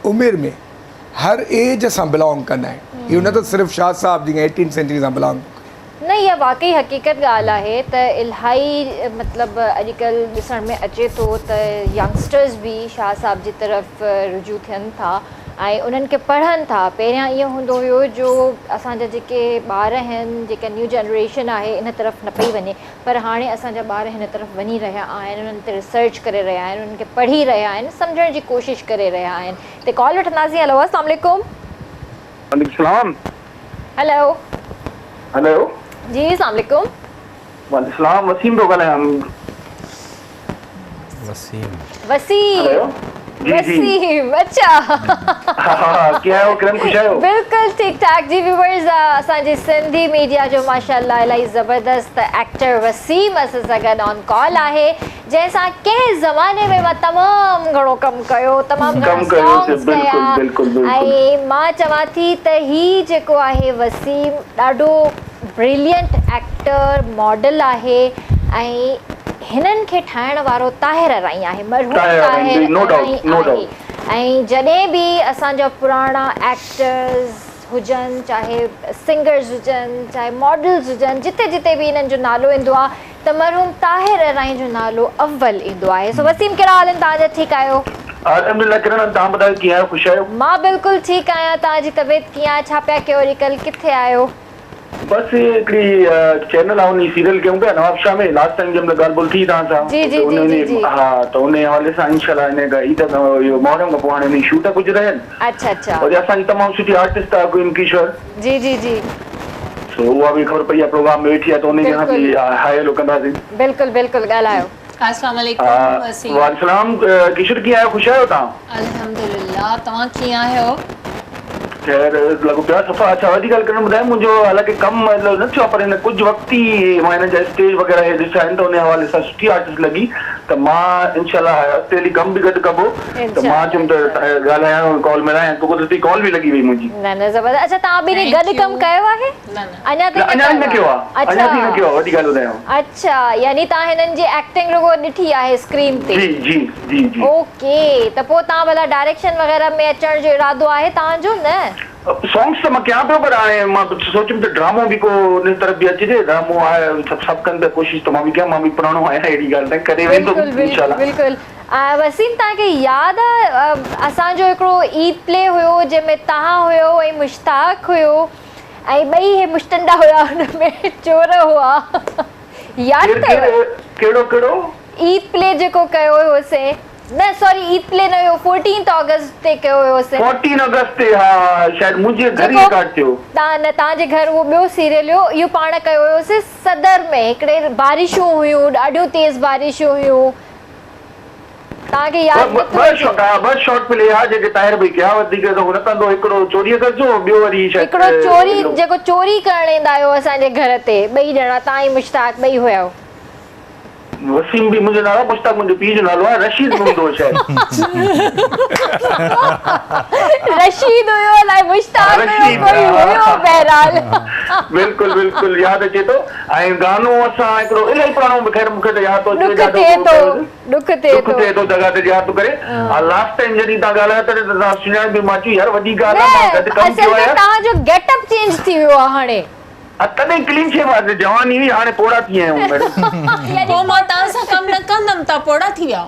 उमिरि में हर एज सां बिलोंग कंदा आहिनि. इहो न त सिर्फ़ु शाह साहिब जीअं 18th सेंचुरी सां बिलोंग. न, इहा वाकई हक़ीक़त ॻाल्हि आहे त इलाही मतिलबु अॼुकल्ह ॾिसण में अचे थो त यंगस्टर्स बि शाह साहिब जी तरफ़ रुजू थियनि था ऐं उन्हनि खे पढ़नि था. पहिरियां ईअं हूंदो हुयो जो असांजा जेके ॿार आहिनि, जेका न्यू जनरेशन आहे, इन तरफ़ न पई वञे, पर हाणे असांजा ॿार हिन तरफ़ वञी रहिया आहिनि, उन्हनि ते रिसर्च करे रहिया आहिनि, उन्हनि खे पढ़ी रहिया आहिनि, सम्झण जी कोशिशि करे रहिया आहिनि. त कॉल वठंदासीं. हलो, अस्सलाम वालेकुम. वालेकुम. हेलो. हेलो जी, अस्सलाम वालेकुम. वालेकुम. वसीम थो ॻाल्हायां. वसीम. वसीम, अच्छा. कीअं आहियो किरण, ख़ुशि आहियो? बिल्कुलु ठीकु ठाक जी. व्यूअर्स, असांजी सिंधी मीडिया जो माशाअल्लाह इलाही ज़बरदस्त एक्टर वसीम असां सां गॾु ऑन कॉल आहे, जंहिंसां कंहिं ज़माने में मां तमामु घणो कमु कयो, तमामु घणा सॉन्ग्स कया. ऐं मां चवां थी त ही जेको आहे वसीम ॾाढो ब्रिलियंट एक्टर, मॉडल आहे. ऐं हिननि खे ठाहिण वारो ताहिर राई आहे, मरहूम ताहिर राई. ऐं जॾहिं बि असांजा पुराणा एक्टर्स हुजनि, चाहे सिंगर्स हुजनि, चाहे मॉडल्स हुजनि, जिते जिते बि इन्हनि जो नालो ईंदो आहे त मरहूम ताहिर राई जो नालो अव्वल ईंदो आहे. सो वसीम, कहिड़ा हाल आहिनि तव्हांजा? ठीकु आहियो? अल्हम्दुलिल्लाह. किरण, तव्हां ॿुधायो कीअं आहियो? ख़ुशि आहियो? मां बिल्कुलु ठीकु आहियां. तव्हांजी तबियत कीअं आहे? छा पिया कयो अॼुकल्ह? किथे आहियो? बसि हिकिड़ी चैनल आहे, उन सीरियल कयूं पिया नवाब शाह में. लास्ट टाइम जंहिं महिल ॻाल्हि ॿोल थी तव्हां सां, हा, त उन हवाले सां इंशाल्लाह ईद मोहरम खां पोइ हाणे उन शूट कुझु रहियनि. अच्छा अच्छा. और असांजी तमामु सुठी आर्टिस्ट आहे कोई किशोर. जी जी जी. सो उहा बि ख़बर पई आहे प्रोग्राम में वेठी आहे, त उन खां बि हाय हेलो कंदासीं. बिल्कुलु बिल्कुलु, ॻाल्हायो. अस्सलाम वालेकुम वसीम. वालेकुम. किशोर कीअं आहियो? ख़ुशि आहियो तव्हां? अल्हम्दुलिल्लाह. तव्हां कीअं आहियो? ख़ैर लॻो पिया सफ़ा. अच्छा, वॾी ॻाल्हि करणु ॿुधायो, मुंहिंजो हालांकि कमु मतिलबु न थियो आहे, पर हिन कुझु वक़्तु ई मां हिन जा स्टेज वग़ैरह ॾिसा आहिनि, त उन हवाले सां सुठी आर्टिस्ट लॻी, त मां इंशाल्लाह अॻिते हली कमु बि गॾु कबो, त मां चयुमि त ॻाल्हायां, कॉल मिलायां. तो कुदरती कॉल बि लॻी वई मुंहिंजी. न न, ज़बरदस्त. अच्छा, तव्हां ॿिन्ही गॾु कमु कयो आहे? अञा न कयो आहे. अञा न कयो आहे. वॾी ॻाल्हि ॿुधायांव. अच्छा, यानी तव्हां हिननि जी एक्टिंग रुगो ॾिठी आहे स्क्रीन ते? जी जी जी जी. ओके. त पोइ तव्हां भला डायरेक्शन वग़ैरह में अचण जो इरादो आहे तव्हांजो? न, सॉन्ग्स त मां कयां पियो, पर हाणे मां सोचियुमि त ड्रामो बि को उन तरफ़ बि अचिजे. ड्रामो आहे, सभु कनि त कोशिशि, त मां बि कयां. मां बि पुराणो आहियां, अहिड़ी ॻाल्हि न करे वेंदुमि इंशाल्लाह. बिल्कुलु. वसीम, तव्हांखे यादि आहे असांजो हिकिड़ो ईद प्ले हुयो जंहिंमें तव्हां हुयो ऐं मुश्ताक हुयो, ऐं ॿई हे मुश्तंडा हुआ, हुन में चोर हुआ? यादि अथव? कहिड़ो कहिड़ो ईद प्ले जेको कयो हुयोसीं न सॉरी ईद प्ले न हुयो 14 अगस्त ते कयो हुयोसीं 14 अगस्त ते हा शायदि मुंहिंजे घर ई रिकॉर्ड थियो तव्हांजे घर उहो ॿियो सीरियल हुयो इहो पाण कयो हुयोसीं सदर में हिकिड़े बारिशूं हुयूं ॾाढियूं तेज़ बारिशूं हुयूं तव्हांखे यादि ॿ शॉर्ट प्ले हा जेके ताहिर भई कया वधीक त हुन कंदो हिकिड़ो चोरी जो ॿियो वरी हिकिड़ो चोरी जेको चोरी करण ईंदा आहियो असांजे घर ते ॿई ॼणा तव्हां ऐं मुश्ताक ॿई हुया वसीम भी मुझे नालो मुश्ताक मुझे पीर जो नालो है रशीद हूंदो शायद रशीद हुयो अलाए मुश्ताक हुयो कोई हुयो बहरहाल बिल्कुल बिल्कुल याद अचे तो ऐं गानो असां हिकिड़ो इलाही पुराणो खैर मूंखे त यादि तो दुख थिए थो जगह ते यादि तो करे लास्ट टाइम जॾहिं तव्हां ॻाल्हायो त तव्हां सुञाण बि मां चई यार वॾी ॻाल्हि आहे मां गॾु कमु कयो आहे तव्हांजो गेटअप चेंज थी वियो आहे हाणे तॾहिं क्लीन शे जवानी हुई हाणे पोड़ा थी आहियूं पोइ मां तव्हां सां कमु न कंदमि तव्हां पोड़ा थी विया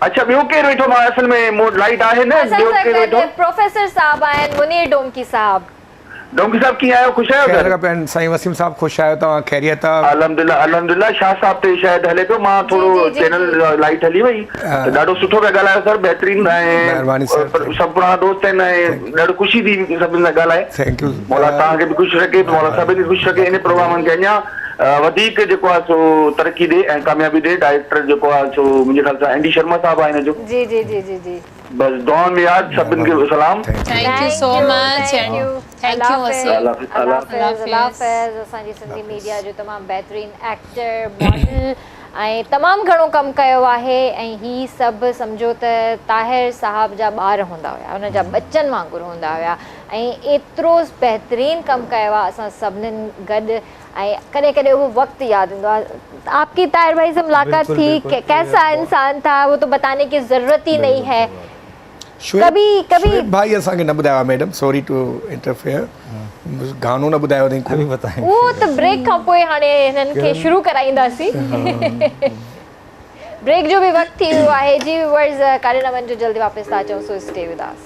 अच्छा ॿियो केरु वेठो मां असल में मूड लाइट आहे न ॿियो केरु वेठो प्रोफेसर साहब आहिनि मुनीर डोमकी साहब डोमकी साहब कीअं आहियो ख़ुशि आहियो खैर साईं वसीम साहब ख़ुशि आहियो तव्हां ख़ैरियत आहे अल्हम्दुलिल्लाह शाह साहब ते शायदि हले पियो मां थोरो चैनल लाइट हली वई त ॾाढो सुठो पिया ॻाल्हायो सर बहितरीन ऐं सभु पुराणा दोस्त आहिनि ऐं ॾाढो ख़ुशी थी सभिनी सां ॻाल्हाए थैंक यू मौला तव्हांखे बि ख़ुशि रखे मौला सभिनी ख़ुशि रखे इन प्रोग्रामनि खे अञा वधीक जेको आहे सो तरक़ी ॾे ऐं कामयाबी ॾे डायरेक्टर जेको आहे सो मुंहिंजे ख़्याल सां एंडी शर्मा साहब आहे हिन जो जी जी जी जी जी बस दुआउनि में यादि सभिनी खे सलाम thank you so much thank you अल्लाह हाफ़िज़ असांजी सिंधी मीडिया जो तमामु बहितरीन एक्टर मॉडल ऐं तमामु घणो कमु कयो आहे ऐं ही सभु सम्झो त ताहिर साहब जा ॿार हूंदा हुया हुन जा बच्चनि वांगुरु हूंदा हुया ऐं एतिरो बहितरीन कमु कयो आहे असां सभिनीनि गॾु ऐं कॾहिं कॾहिं उहो वक़्तु यादि ईंदो आहे आपकी ताहिर भाई से मुलाकात थी कैसा इंसान था वो तो बताने की ज़रूरत ही नहीं है कभी भाई असांखे न ॿुधायो मैडम सॉरी टू इंटरफेयर गानो न ॿुधायो अथई कभी बताएं उहो त ब्रेक खां पोइ हाणे हिननि खे शुरू कराईंदासीं ब्रेक जो बि वक़्तु थी वियो आहे जी व्यूअर्स कारे न वञिजो जल्दी वापसि था अचूं सो स्टे विद अस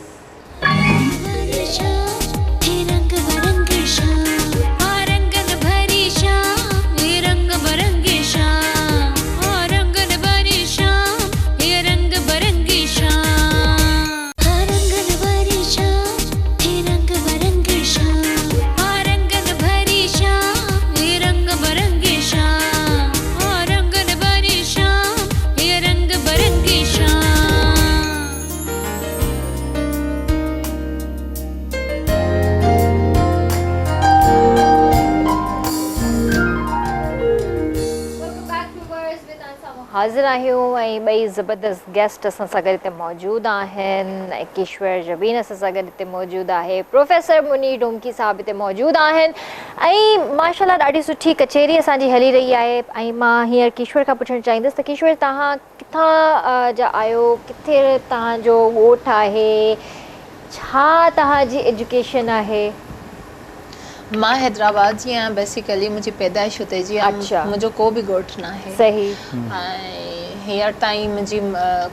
हाज़िर आहियूं ऐं ॿई ज़बरदस्त गेस्ट असां सां गॾु हिते मौजूदु आहिनि ऐं किश्वर जबीन असां सां गॾु हिते मौजूदु आहे प्रोफेसर मुनीर डोमकी साहब हिते मौजूदु आहिनि ऐं माशाल्लाह ॾाढी सुठी कचेरी असांजी हली रही आहे ऐं मां हींअर किश्वर खां पुछणु चाहींदसि त किश्वर तव्हां किथां जा आहियो किथे तव्हांजो ॻोठु आहे छा तव्हांजी एजुकेशन आहे मां हैदराबाद जी आहियां बेसिकली मुंहिंजी पैदाइश हुते जी आहे मुंहिंजो को बि ॻोठु न आहे सही ऐं हींअर ताईं मुंहिंजी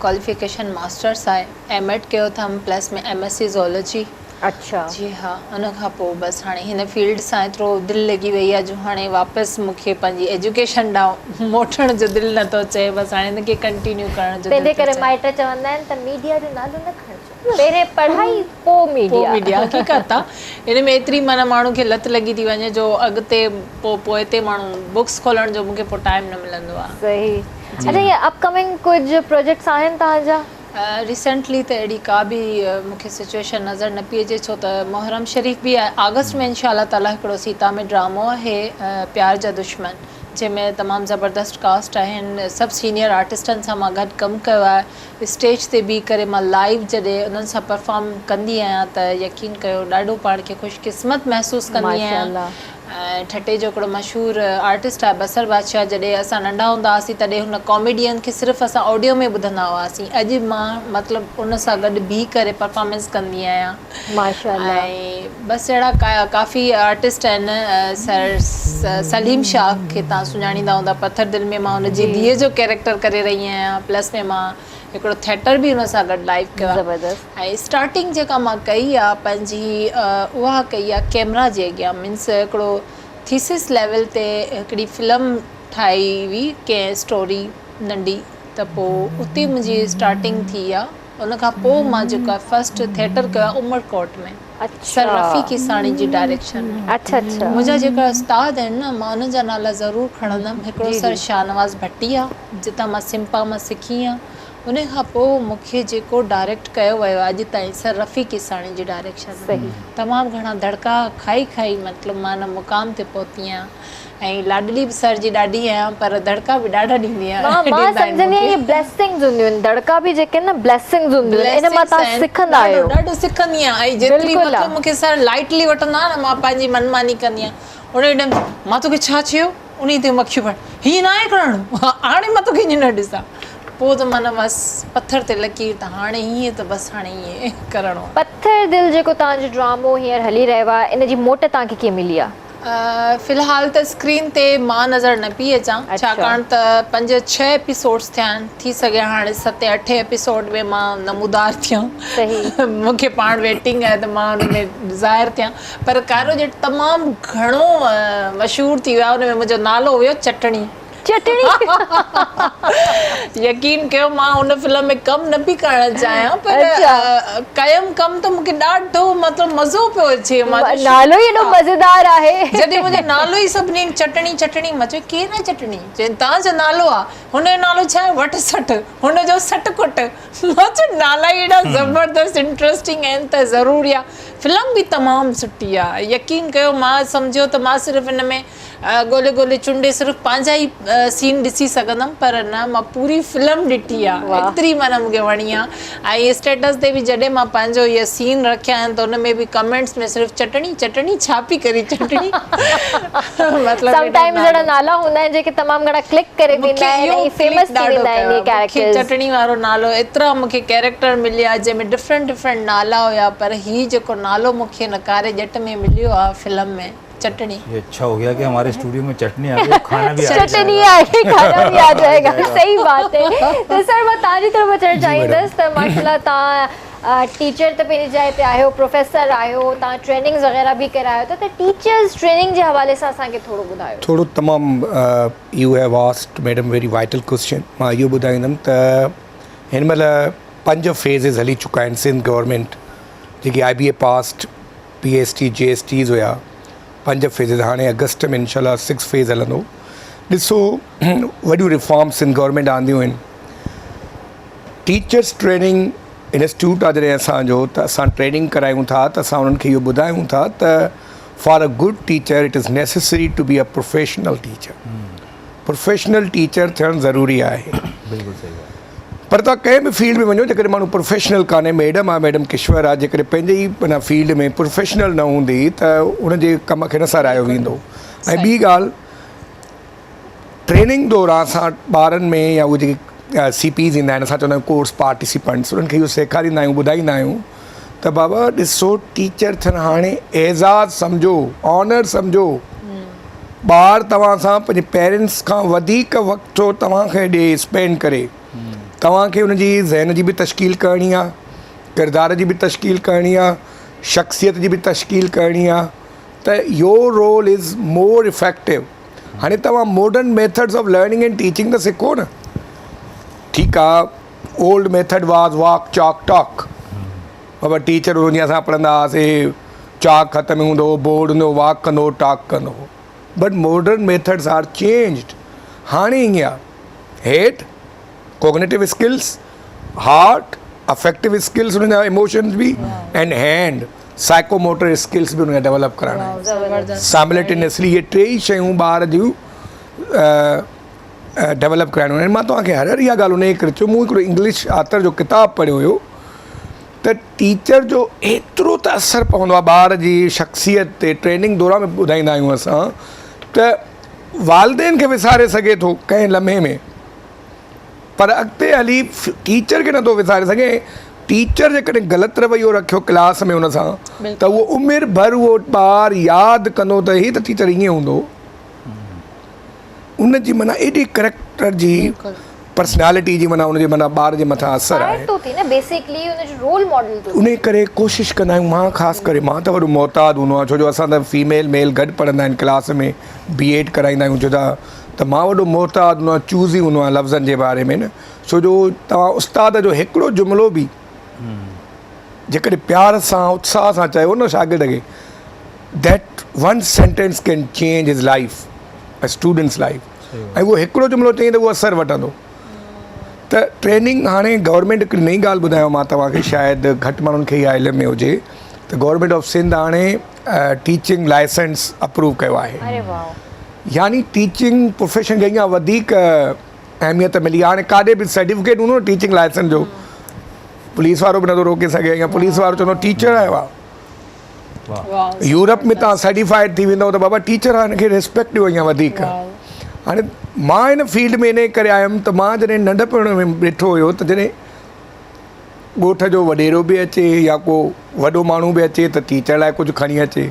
क्वालिफिकेशन मास्टर्स आहे एम.एड कयो अथमि प्लस में एम.एससी ज़ूलॉजी अच्छा जी हा उन खां पोइ बसि हाणे हिन फील्ड सां एतिरो दिलि लॻी वई आहे जो हाणे वापसि मूंखे पंहिंजी एजुकेशन ॾांहुं मोटण जो दिलि नथो चए बसि हाणे हिनखे कंटिन्यू करण जो तंहिंजे करे माइट चवंदा आहिनि त मीडिया जो नालो न खणिजो पहिरें पढ़ाई पोइ मीडिया हक़ीक़त आहे हिन में एतिरी माना माण्हू खे लत लॻी थी वञे जो अॻिते पोइ हिते माण्हू बुक्स खोलण जो मूंखे पोइ टाइम न मिलंदो आहे सही अच्छा ये अपकमिंग कुझु प्रोजेक्ट्स आहिनि तव्हांजा रिसेंटली त अहिड़ी का बि मूंखे सिचुएशन नज़र न पई अचे छो त मुहर्रम शरीफ़ बि आहे अगस्त में इंशाअल्लाह ताला हिकिड़ो सीता में ड्रामो आहे प्यार जा दुश्मन जंहिंमें तमामु ज़बरदस्त कास्ट आहिनि सभु सीनियर आर्टिस्टनि सां मां गॾु कमु कयो आहे स्टेज ते बीह करे मां लाइव जॾहिं उन्हनि सां परफॉर्म कंदी आहियां त यकीन कयो ॾाढो पाण खे ख़ुशकिस्मत महसूसु कंदी आहियां ऐं ठटे जो हिकिड़ो मशहूरु आर्टिस्ट आहे बसर बादशाह जॾहिं असां नंढा हूंदा हुआसीं तॾहिं हुन कॉमेडियन खे सिर्फ़ु असां ऑडियो में ॿुधंदा हुआसीं अॼु मां मतिलबु उन सां गॾु बीह करे परफॉर्मेंस कंदी आहियां माशाअल्लाह ऐं बसि अहिड़ा काफ़ी आर्टिस्ट आहिनि सलीम शाह खे तव्हां सुञाणींदा हूंदा पत्थर दिलि में मां हुनजी धीअ जो कैरेक्टर करे रही आहियां प्लस में मां हिकिड़ो थिएटर बि हुन सां गॾु लाइव कयो आहे ज़बरदस्त ऐं स्टार्टिंग जेका मां कई आहे पंहिंजी उहा कई आहे कैमरा जे अॻियां मीन्स हिकिड़ो थीसिस लेवल ते हिकिड़ी फिल्म ठाही हुई कंहिं स्टोरी नंढी त त पोइ उते मुंहिंजी स्टार्टिंग थी आहे। उन खां पोइ मां जेको आहे फस्ट थिएटर कयो आहे उमरकोट में, सर रफ़ी किसाणी जी डायरेक्शन में। अच्छा अच्छा। मुंहिंजा जेका उस्ताद आहिनि न, मां उन्हनि जा नाला ज़रूरु खणंदमि। हिकिड़ो सर शाहनवाज़ भट्टी आहे, जितां मां सिंपा मां सिखी आहियां। उन खां पोइ मूंखे जेको डायरेक्ट कयो वियो आहे अॼु ताईं, सर रफ़ी किसाणी जी डायरेक्शन में। सही। तमामु घणा दड़का खाई मतिलबु मां न मुक़ाम ते पहुती आहियां। ऐं लाडली बि सर जी ॾाढी आहियां, पर दड़का बि ॾाढा ॾींदी आहियां। मां सम्झंदी आहियां ये ब्लेसिंग्स हूंदियूं आहिनि, दड़का बि जेके न ब्लेसिंग्स हूंदियूं आहिनि, इन मां तव्हां सिखंदा आहियो। ॾाढो सिखंदी आहियां। ऐं जेतिरी मतिलबु मूंखे सर लाइटली वठंदा आहे न, मां पंहिंजी मनमानी कंदी आहियां। उन टाइम मां तोखे छा चयो, उन ते मखियूं पढ़, हीअं न आहे करणो, हाणे मां तोखे हीअं न ॾिसां। पोइ त माना बसि पथर ते लकीर, त हाणे हीअं त बसि हाणे ईअं करणो। पत्थर दिल जेको तव्हांजो ड्रामो हींअर हली रहियो आहे, इन जी मोट तव्हांखे कीअं मिली आहे? फ़िलहाल त स्क्रीन ते मां नज़र न पई अचां, छाकाणि त 5-6 एपिसोड्स थिया आहिनि। थी सघे हाणे 7-8 एपिसोड में मां नमूदार थियां। मूंखे पाण वेटिंग आहे त मां हुन में ज़ाहिर थियां। पर कारो जेट तमामु घणो मशहूरु थी वियो आहे। हुन में मुंहिंजो नालो हुयो चटणी। यकीन कयो, मां हुन फिल्म में कमु न पई करणु चाहियां, पर कयमि कमु त मूंखे ॾाढो मतिलबु मज़ो पियो अचे। नालो ई एॾो मज़ेदार आहे। जॾहिं मुंहिंजो नालो ई सभिनी चटणी चटणी, मां चयो केरु आहे चटणी? चवनि तव्हांजो नालो आहे। हुनजो नालो छा आहे? वट सट, हुनजो सट कुट। मां चयो नाला ई एॾा ज़बरदस्त इंट्रस्टिंग आहिनि त ज़रूरी आहे। फिल्म बि तमामु सुठी आहे। यकीन कयो, मां सम्झो त मां सिर्फ़ु हिन में ॻोल्हे ॻोल्हे चूंडे सिर्फ़ु पंहिंजा ई सीन ॾिसी सघंदमि, पर न, मां पूरी फिल्म ॾिठी आहे। एतिरी माना मूंखे वणी आहे। ऐं स्टेटस ते बि जॾहिं मां पंहिंजो इहे सीन रखिया आहिनि, त हुन में बि कमेंट्स में सिर्फ़ु चटणी चटणी छा पई करी चटणी। मतिलबु समटाइम्स अहिड़ा नाला हूंदा आहिनि जेके तमामु घणा क्लिक करे वेंदा आहिनि, फेमस थी वेंदा आहिनि ये कैरेक्टर्स। चटणी वारो नालो, एतिरा मूंखे कैरेक्टर मिलिया जंहिंमें डिफरेंट नाला हुया, पर हीउ जेको नालो मूंखे नकारे जट में मिलियो आहे फिल्म में, चटनी। ये अच्छा हो गया कि हमारे स्टूडियो में चटनी आ गई, खाना भी चटनी आ गई, खाना भी आ जाएगा। सही बात है। तो सर मां तव्हांजी तरफ़ अचणु चाहींदसि त माशाल्लाह तव्हां टीचर त पंहिंजी जाइ ते आहियो, प्रोफेसर आहियो, तव्हां ट्रेनिंग्स वग़ैरह बि करायो था, त टीचर्स ट्रेनिंग जे हवाले सां असांखे थोरो ॿुधायो। थोरो तमामु U have asked madam very vital question. मां इहो ॿुधाईंदुमि त हिन महिल 5 फेज़िस हली चुका आहिनि सिंध गवर्नमेंट, जेकी IBA पास्ट PST JSTs हुया, 5 फेज़िस। हाणे अगस्त में इंशाल्लाह 6 फेज़ हलंदो। ॾिसो वॾियूं रिफॉर्म्स सिंध गवर्नमेंट आंदियूं आहिनि। टीचर्स ट्रेनिंग इंस्टीट्यूट आहे जॾहिं असांजो, त असां ट्रेनिंग करायूं था, त असां उन्हनि खे इहो ॿुधायूं था त for a good teacher it is necessary to be a professional teacher. Professional teacher थियणु ज़रूरी आहे। बिल्कुलु सही आहे। पर तव्हां कंहिं बि फील्ड में वञो, जेकॾहिं माण्हू प्रोफेशनल कान्हे, मैडम आहे, मैडम किश्वर आहे, जेकॾहिं पंहिंजे ई माना फील्ड में प्रोफेशनल न हूंदी त उनजे कम खे न साराहियो वेंदो। ऐं ॿी ॻाल्हि, ट्रेनिंग दौरान असां ॿारनि में या उहे जेके CPs ईंदा आहिनि, असां चवंदा आहियूं कोर्स पार्टिसिपेंट्स, उन्हनि खे इहो सेखारींदा आहियूं, ॿुधाईंदा आहियूं त बाबा ॾिसो टीचर थियणु हाणे एज़ाज़ सम्झो, ऑनर सम्झो। ॿार तव्हां सां पंहिंजे पेरेंट्स खां वधीक वक़्तु तव्हांखे ॾे स्पेंड करे, तव्हांखे हुनजी ज़हन जी बि तश्कील करणी आहे, किरदार जी बि तश्कील करणी आहे, शख़्सियत जी बि तश्कील करणी आहे, त your role is more effective. हाणे तव्हां modern methods of learning and teaching त सिखो न। ठीकु आहे, old method was walk chalk talk. बाबा टीचर हूंदी असां पढ़ंदा हुआसीं, चॉक हथ में हूंदो, बोर्ड हूंदो, वॉक कंदो, टॉक कंदो। But modern methods are changed. हाणे ईअं आहे, हेड cognitive skills, heart, affective skills, उन्हें emotions भी, and hand, psychomotor skills भी उन्हें develop कराना है। Simultaneously ये 3 शयूं ॿार जूं develop कराइणियूं आहिनि। मां तव्हांखे हर इहा ॻाल्हि उन करे चयो, मूं हिकिड़ो इंग्लिश आथर जो किताबु पढ़ियो हुयो त टीचर जो एतिरो त असरु पवंदो आहे ॿार जी शख़्सियत ते। ट्रेनिंग दौरान में ॿुधाईंदा आहियूं असां त वालिदैन खे विसारे सघे थो कंहिं लम्हे में, पर अॻिते हली टीचर खे नथो विसारे सघे। टीचर जेकॾहिं ग़लति रवैयो रखियो क्लास में हुन सां, त उहो उमिरि भर उहो ॿारु यादि कंदो त हीअ त टीचर ईअं हूंदो। उनजी माना एॾी करेक्टर जी पर्सनैलिटी जी माना उनजे माना ॿार जे मथां असरु आहे। उन करे कोशिशि कंदा आहियूं। मां ख़ासि करे मां त वॾो मोहताद हूंदो आहे, छो जो असां त फीमेल मेल गॾु पढ़ंदा आहिनि क्लास में, B.Ed कराईंदा आहियूं जुदा, त त मां वॾो मोहताद हूंदो आहियां, चूज़ी हूंदो आहियां लफ़्ज़नि जे बारे में न, छो जो तव्हां उस्ताद जो हिकिड़ो जुमिलो बि जेकॾहिं प्यार सां उत्साह सां चयो न शागिर्द खे, that one sentence can change हिज लाइफ, अ स्टूडेंट्स लाइफ, ऐं उहो हिकिड़ो जुमिलो चई त उहो असरु वठंदो। त ट्रेनिंग हाणे गवर्नमेंट हिकिड़ी नई ॻाल्हि ॿुधायो मां तव्हांखे, शायदि घटि माण्हुनि खे इहा इल्म में हुजे, त गवर्नमेंट ऑफ सिंध हाणे टीचिंग लाइसेंस अप्रूव कयो आहे। अरे वाह, यानी टीचिंग प्रोफेशन खे अञा वधीक अहमियत मिली। हाणे काॾे बि सर्टिफिकेट हूंदो न टीचिंग लाइसेंस जो, पुलिस वारो बि नथो रोके सघे, या पुलिस वारो चवंदो टीचर आयो आहे। वाह, यूरोप में तव्हां सर्टिफाइड थी वेंदव त बाबा टीचर आहे, हिनखे रिस्पेक्ट ॾियो अञा वधीक। हाणे मां हिन फील्ड में इन करे आयुमि त मां जॾहिं नंढपण में ॾिठो हुयो त जॾहिं ॻोठ जो वॾेरो बि अचे या को वॾो माण्हू बि अचे त टीचर लाइ कुझु खणी अचे,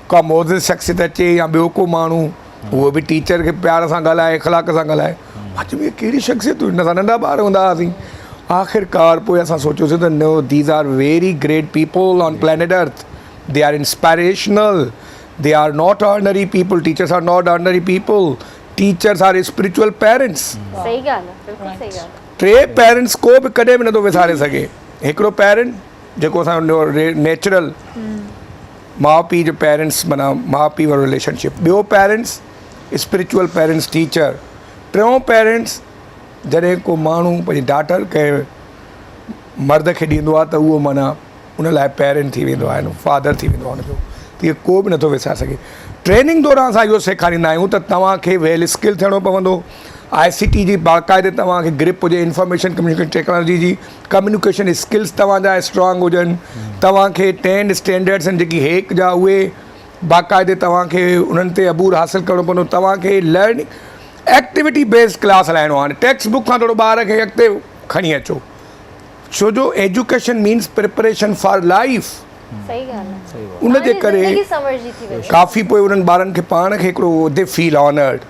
का मोज़िज़ शख़्सियत अचे या ॿियो को माण्हू, उहो बि टीचर खे प्यार सां ॻाल्हाए, इख़लाक़ सां ॻाल्हाए। अॼु बि कहिड़ी शख़्सियतूं, हिन सां नंढा ॿार हूंदा हुआसीं। आख़िरकार पोइ असां सोचियोसीं त no, these are very great people on planet Earth, they are inspirational, they are not ordinary people, teachers are not ordinary people, teachers are spiritual parents. सही ॻाल्हि आहे, बिल्कुलु सही ॻाल्हि आहे। टे पेरेंट्स को बि कॾहिं बि नथो विसारे सघे। हिकिड़ो पेरेंट जेको असांजो नेचुरल माउ पीउ जो पेरेंट्स, माना माउ पीउ वारो रिलेशनशिप, ॿियो पेरेंट्स स्पिरिचुअल पेरेंट्स टीचर, टियों पेरेंट्स जॾहिं को माण्हू पंहिंजी डाटर कंहिं मर्द खे ॾींदो आहे त उहो माना उन लाइ पेरेंट थी वेंदो आहे, फादर थी वेंदो आहे हुनजो, त इहो को बि नथो विसारे सघे। ट्रेनिंग दौरान असां इहो सेखारींदा आहियूं त तव्हांखे वेल स्किल थियणो पवंदो, ICT जी बाक़ाइदे तव्हांखे ग्रिप हुजे, इंफॉर्मेशन कम्युनिकेशन टेक्नोलॉजी जी कम्युनिकेशन स्किल्स तव्हांजा स्ट्रॉन्ग हुजनि, तव्हांखे 10 स्टैंडर्ड्स आहिनि जेकी हेक जा, उहे बाक़ाइदे तव्हांखे उन्हनि ते अबूर हासिलु करिणो पवंदो। तव्हांखे लर्निंग एक्टिविटी बेस्ड क्लास हलाइणो आहे। हाणे टेक्स्ट बुक खां थोरो ॿार खे अॻिते खणी अचो, छो जो education means preparation for life. सही ॻाल्हि आहे। उन जे करे ज़िंदगी समझी थी वञे। काफ़ी पोइ उन्हनि ॿारनि खे पाण खे हिकिड़ो दे फील ऑनर्ड,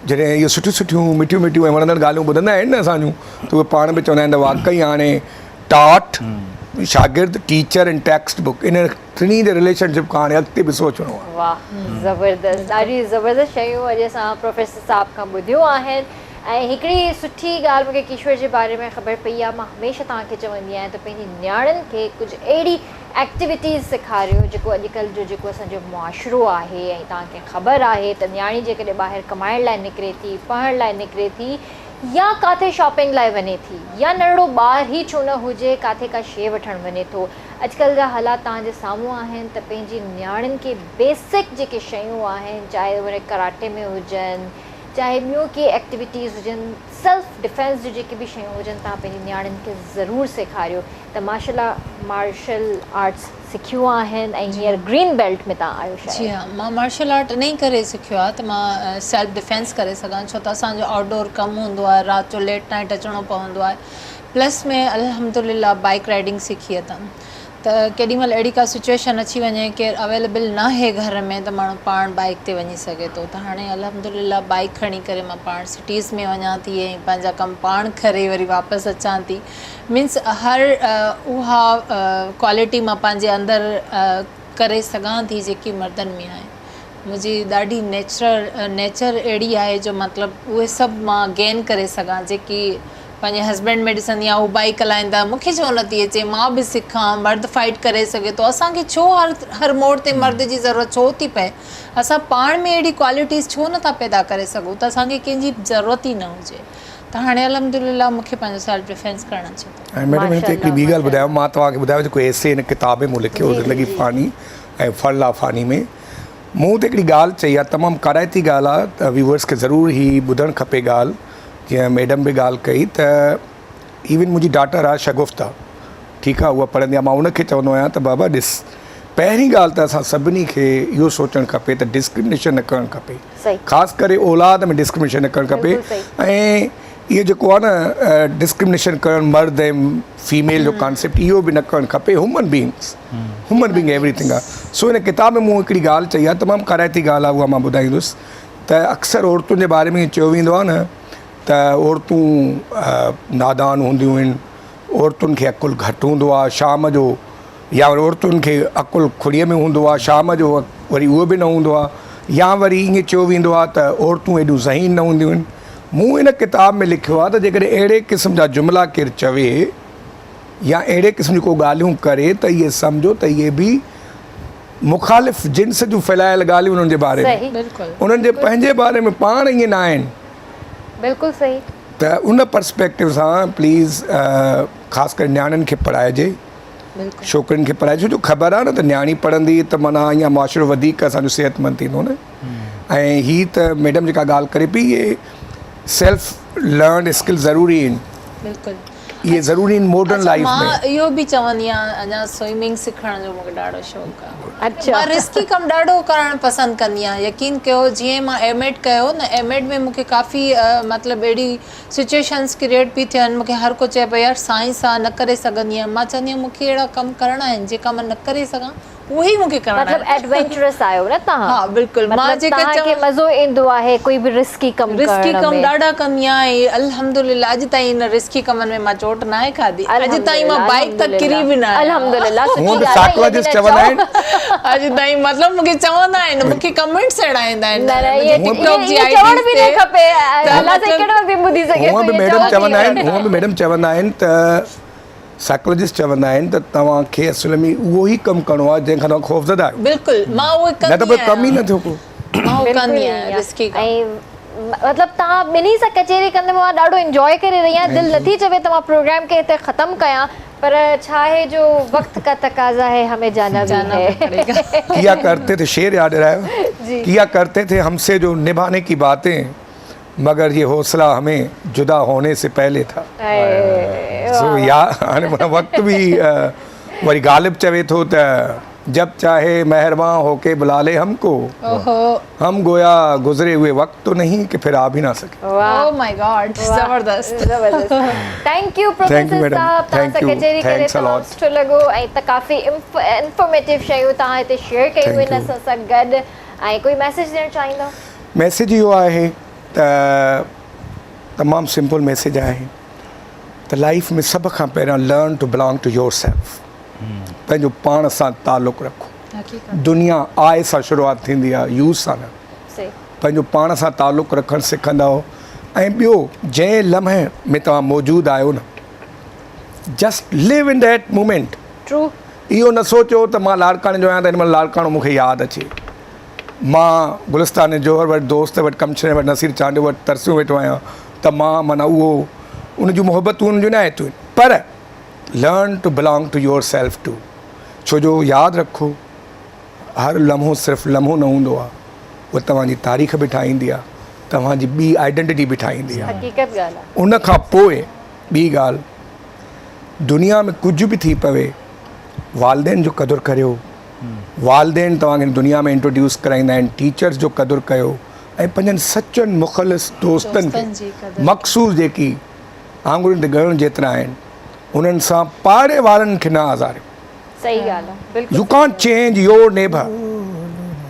जॾहिं इहो सुठियूं सुठियूं मिठियूं मिठियूं ऐं वणंदड़ ॻाल्हियूं ॿुधंदा आहिनि न असांजूं, त उहे पाण बि चवंदा आहिनि त वाक़ई हाणे टाट शागिर्द टीचर एंड टेक्स्ट बुक, इन टिनी जे रिलेशनशिप खां हाणे अॻिते बि सोचणो आहे। वाह, ज़बरदस्त, ॾाढी ज़बरदस्त शयूं अॼु असां प्रोफेसर साहब खां ॿुधियूं आहिनि। ऐं हिकिड़ी सुठी ॻाल्हि मूंखे किश्वर जे बारे में ख़बर पई आहे, मां हमेशह तव्हांखे चवंदी आहियां त पंहिंजी नियाणियुनि खे कुझु अहिड़ी एक्टिविटीज़ सेखारियो जेको अॼुकल्ह जो जेको असांजो मुआशिरो आहे, ऐं तव्हांखे ख़बर आहे त नियाणी जेकॾहिं ॿाहिरि कमाइण लाइ निकिरे थी, पढ़ण लाइ निकिरे थी, या काथे शॉपिंग लाइ वञे थी, या नंढड़ो ॿार ई छो न हुजे काथे का शइ वठणु वञे थो, अॼुकल्ह जा हालात तव्हांजे साम्हूं आहिनि त पंहिंजी नियाणियुनि खे बेसिक जेके शयूं आहिनि, चाहे उहे कराटे में हुजनि, चाहे ॿियूं के एक्टिविटीज़ हुजनि, सेल्फ डिफेंस जी जेके बि शयूं हुजनि, तव्हां पंहिंजी नियाणियुनि खे ज़रूरु सेखारियो। त मार्शल आर्ट्स सिखियूं आहिनि ऐं हींअर ग्रीन बेल्ट में तव्हां आहियो शायदि। जी हाँ, मां मार्शल आर्ट इन करे सिखियो आहे त मां सेल्फ डिफेंस करे सघां, छो त असांजो आउटडोर कमु हूंदो आहे, राति जो लेट नाइट अचिणो पवंदो आहे, प्लस में अल्हम्दुलिल्लाह बाइक राइडिंग सिखी अथमि। त केॾीमहिल अहिड़ी का सिचुएशन अची वञे केरु अवेलेबल न आहे घर में त माण्हू पाण बाइक ते वञी सघे थो, त हाणे अल्हम्दुलिल्लाह बाइक खणी करे मां पाण सिटीज़ में वञा थी ऐं पंहिंजा कमु पाण करे वरी वापसि अचां थी। मीन्स हर उहा क्वालिटी मां पंहिंजे अंदरि करे सघां थी जेकी मर्दनि में आहे। मुंहिंजी ॾाढी नेचर अहिड़ी आहे जो मतिलबु उहे सभु मां गेन करे सघां, जेकी पंहिंजे हस्बैंड में ॾिसंदी आहियां, उहो बाइक हलाईंदा, मूंखे छो नथी अचे, मां बि सिखां, मर्द फाइट करे सघे थो, असांखे छो हर मोड़ ते मर्द जी ज़रूरत छो थी पए, असां पाण में अहिड़ी क्वालिटीज़ छो नथा पैदा करे सघूं त असांखे कंहिंजी ज़रूरत ई न हुजे। त हाणे अल्हम्दुलिल्लाह मूंखे पंहिंजो सेल्फ डिफेंस करणु अचे थो। ऐं मैडम हिते हिकिड़ी ॿी ॻाल्हि ॿुधायो, मां तव्हांखे ॿुधायो जेको एसे हिन किताब में मूं लिखियो ज़िंदगी फ़ानी ऐं फल फ़ानी में, मूं त हिकिड़ी ॻाल्हि चई आहे, तमामु काराइती ॻाल्हि आहे, त व्यूअर्स खे ज़रूरु ई ॿुधणु खपे ॻाल्हि, जीअं मैडम बि ॻाल्हि कई त इवन मुंहिंजी डॉटर आहे शगुफ्ता, ठीकु आहे, उहा पढ़ंदी आहे, मां उनखे चवंदो आहियां त बाबा ॾिस, पहिरीं ॻाल्हि त असां सभिनी खे इहो सोचणु खपे त डिस्क्रिमिनेशन न करणु खपे, ख़ासि करे औलाद में डिस्क्रिमिनेशन न करणु खपे। ऐं इहो जेको आहे न डिस्क्रिमिनेशन करणु मर्द ऐं फीमेल जो कॉन्सेप्ट, इहो बि न करणु खपे। ह्यूमन बींग एवरीथिंग आहे। सो हिन किताब में मूं हिकिड़ी ॻाल्हि चई आहे, तमामु काराइती ॻाल्हि आहे, उहा मां ॿुधाईंदुसि त अक्सर औरतुनि जे बारे में चयो वेंदो आहे न त औरतूं नादान हूंदियूं आहिनि, औरतुनि खे अकुलु घटि हूंदो आहे शाम जो, या औरतुनि खे अकुलु खुड़ीअ में हूंदो आहे शाम जो वरी उहो बि न हूंदो आहे, या वरी ईअं चयो वेंदो आहे त औरतूं एॾियूं ज़हीन न हूंदियूं आहिनि। मूं इन किताब में लिखियो आहे त जेकॾहिं अहिड़े क़िस्म जा जुमिला केरु चवे या अहिड़े क़िस्म जी को ॻाल्हियूं करे त इहे सम्झो त इहे बि मुख़ालिफ़ जिन्स जूं फैलायल ॻाल्हियूं उन्हनि जे बारे में, सही, बिल्कुलु उन्हनि जे पंहिंजे बारे में पाण ईअं न आहिनि। बिल्कुलु सही। त उन पर्सपेक्टिव सां प्लीज़ ख़ासि करे नियाणियुनि खे पढ़ाइजे, छोकिरियुनि खे पढ़ाइजे, छो जो ख़बर आहे न त नियाणी पढ़ंदी त माना ईअं मुआशिरो वधीक असांजो सिहतमंद थींदो न। ऐं हीअ त मैडम जेका ॻाल्हि करे पई, इहे सेल्फ लर्न स्किल ज़रूरी आहिनि, बिल्कुलु इहे ज़रूरी आहिनि मॉडर्न लाइफ मां में। इहो बि चवंदी आहियां, अञा स्विमिंग सिखण जो मूंखे ॾाढो शौक़ु आहे। अच्छा। मां रिस्की कमु ॾाढो करणु पसंदि कंदी आहियां। यकीन कयो, जीअं मां एमएड कयो न, एमएड में मूंखे काफ़ी मतिलबु अहिड़ी सिचुएशन्स क्रिएट पई थियनि, मूंखे हर को चए पियो यार साइंस आहे न करे सघंदी आहियां। मां चवंदी आहियां मूंखे अहिड़ा कमु करणा आहिनि जेका मां न करे सघां, उहे ई मूंखे करणा मतलब आहिनि। एडवेंचरस आयो न तव्हां? हा बिल्कुलु। मां मतलब जेका तव्हांखे मज़ो ईंदो आहे कोई बि रिस्की कमु रिस्की करण कमु में? ॾाढा कंदी आहियां। अल्हम्दुलिल्लाह अॼु ताईं इन रिस्की कमनि में मां चोट न आहे खाधी। अॼु ताईं मां बाइक तक किरी बि न आहियां। अल्हम्दुलिल्लाह। हूअं बि साइकोलॉजिस्ट चवंदा आहिनि, अॼु ताईं मतिलबु मूंखे चवंदा आहिनि, मूंखे कमेंट्स अहिड़ा ईंदा आहिनि। न न ये टिकटॉक जी ये चवण बि न आईडी खपे। अल्लाह से कहिड़ो बि ॿुधी सघे हूअं थो, बि ये मैडम चवण चवंदा थी आहिनि, वञे। हूअं बि मैडम चवंदा आहिनि त साइकोलॉजिस्ट चवंदा आहिनि त तव्हांखे असुल में उहो ई कमु करिणो आहे जंहिंखां तव्हां ख़ौफ़ज़दा आहियो, बिल्कुलु मां उहे न त कंदी पोइ कमु ई आहियां। न थियो को। मां उहे कंदी बिल्कुलु आहियां रिस्की कमु। ऐं मतलब तव्हां ॿिन्ही सां कचेरी कंदे मां ॾाढो इंजॉय करे रही आहियां। दिलि नथी चवे त मां प्रोग्राम खे हिते ख़तमु कयां, पर छा है जो वक्त का तकाजा है, हमें जाना भी है। किया करते थे, शेर याद रहा, किया करते थे हमसे जो निभाने की बातें, मगर ये हौसला हमें जुदा होने से पहले था। सो या हाणे माना वक़्तु बि वरी गालिब चवे थो त जब चाहे मेहरबान होके बुला ले हमको, ओहो हम गोया गुजरे हुए वक्त तो नहीं कि फिर आ भी ना सके। ओह माय गॉड, जबरदस्त जबरदस्त। Thank U Thank you, professor madam. साहब, तव्हां सां Thank you. कचेरी करे Thanks a तमामु lot. सुठो लॻो ऐं त काफ़ी इंफॉर्मेटिव शयूं तव्हां हिते शेयर कयूं Thank इन you. सां गॾु। ऐं कोई मैसेज ॾियणु चाहींदो? मैसेज इहो आहे त तमामु सिंपल मैसेज आहे त लाइफ में सभ खां पहिरियों learn to belong to your self, पंहिंजो पाण सां तालुक़ु रखो। दुनिया आय सां शुरूआति थींदी आहे, यूज़ सां न। सही। पंहिंजो पाण सां तालुक़ु रखणु सिखंदव। ऐं ॿियो, जंहिं लम्हे में तव्हां मौजूदु आहियो न, just live in that moment. True. इहो न सोचो त मां लाड़काणे जो आहियां त हिन महिल लाड़काणो मूंखे यादि अचे। मां गुलिस्तान जोहर वटि दोस्त वटि कमशरे वटि नसीर चांडियो वटि तरसियो वेठो आहियां त मां माना उहो उन जूं मुहबतूं उन जूं न आहियूं, पर learn to belong to your self too. छो जो यादि रखो, हर लम्हो सिर्फ़ु लम्हो न हूंदो आहे, उहा तव्हांजी तारीख़ बि ठाहींदी आहे, तव्हांजी ॿी आइडेंटिटी बि ठाहींदी आहे। हक़ीक़त ॻाल्हि आहे। उन खां पोइ ॿी ॻाल्हि, दुनिया में कुझु बि थी पवे, वालदेन जो क़दुरु करियो। वालदेन तव्हांखे दुनिया में इंट्रोड्यूस कराईंदा आहिनि, टीचर्स जो क़दुरु कयो, ऐं पंहिंजनि सचनि मुख़लिस दोस्तनि खे, मख़सूस जेकी आंगुरनि ते ॻणण जेतिरा आहिनि, उन्हनि सां पाड़े वारनि खे न आज़ारियो। सही ॻाल्हि आहे, बिल्कुलु। U can't change your neighbour.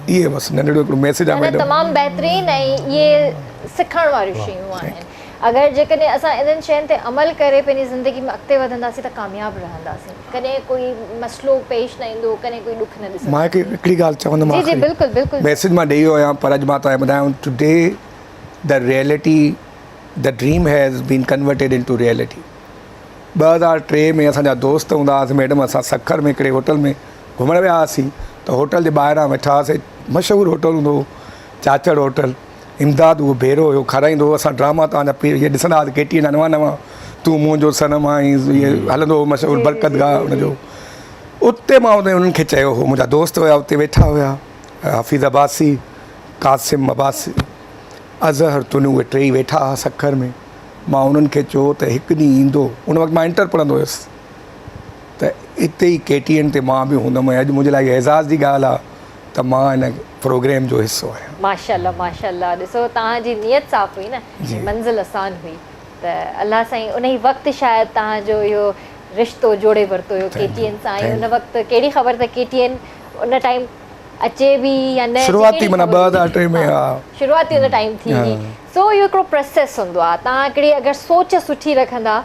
इहे बसि नंढड़ो हिकिड़ो मैसेज आहे मैडम। तमामु बहितरीनु ऐं इहे सिखण वारियूं शयूं आहिनि। अगरि जेकॾहिं असां इन्हनि शयुनि ते अमल करे पंहिंजी ज़िंदगी में अॻिते वधंदासीं त कामयाबु रहंदासीं। कॾहिं कोई मसइलो पेश न ईंदो, कॾहिं कोई ॾुख न ॾिसंदो। मां हिकिड़ी ॻाल्हि चवंदुमि, जी जी बिल्कुलु बिल्कुलु। मैसेज मां ॾेई वियो आहियां, पर अॼु मां तव्हांखे ॿुधायां, today the reality, the dream has been converted in to reality. 2003 में असांजा दोस्त हूंदा हुआसीं मैडम, असां सखर में हिकिड़े होटल में घुमणु विया हुआसीं, त होटल जे ॿाहिरां वेठा हुआसीं, मशहूरु होटल हूंदो हो चाचड़ होटल, इमदाद उहो भेरो हुयो, खाराईंदो हो। असां ड्रामा तव्हांजा इहे ॾिसंदा हुआसीं, केटी नवां नवां, तूं मुंहिंजो सनम आहीं, इहे हलंदो हो मशहूरु बरकत गाह हुनजो। उते मां उन्हनि खे चयो हो, मुंहिंजा दोस्त हुया उते वेठा हुया, हफ़ीज़ अब्बासी, क़ासिम अब्बासी, अज़हर, तुनू, उहे टई वेठा हुआ सखर में। मां उन्हनि खे चयो त हिकु ॾींहुं ईंदो, उन वक़्तु मां इंटर पढ़ंदो हुयुसि, त इते ई KTN ते मां बि हूंदुमि। अॼु मुंहिंजे लाइ एज़ाज़ जी ॻाल्हि आहे त मां हिन प्रोग्राम जो हिसो आहियां। माशाल्लाह माशाल्लाह। ॾिसो तव्हांजी नियत साफ़ हुई न, मंज़िल आसान हुई, त अलाह साईं उन ई वक़्तु शायदि तव्हांजो इहो रिश्तो जोड़े वरितो हुयो KTN सां। ऐं उन वक़्तु कहिड़ी ख़बर त KTN उन टाइम अचे बि या न, शुरूआती माना 2003 में। हा, शुरूआती उन टाइम थी हुई। सो इहो हिकिड़ो प्रोसेस हूंदो आहे। तव्हां हिकिड़ी अगरि सोच सुठी रखंदा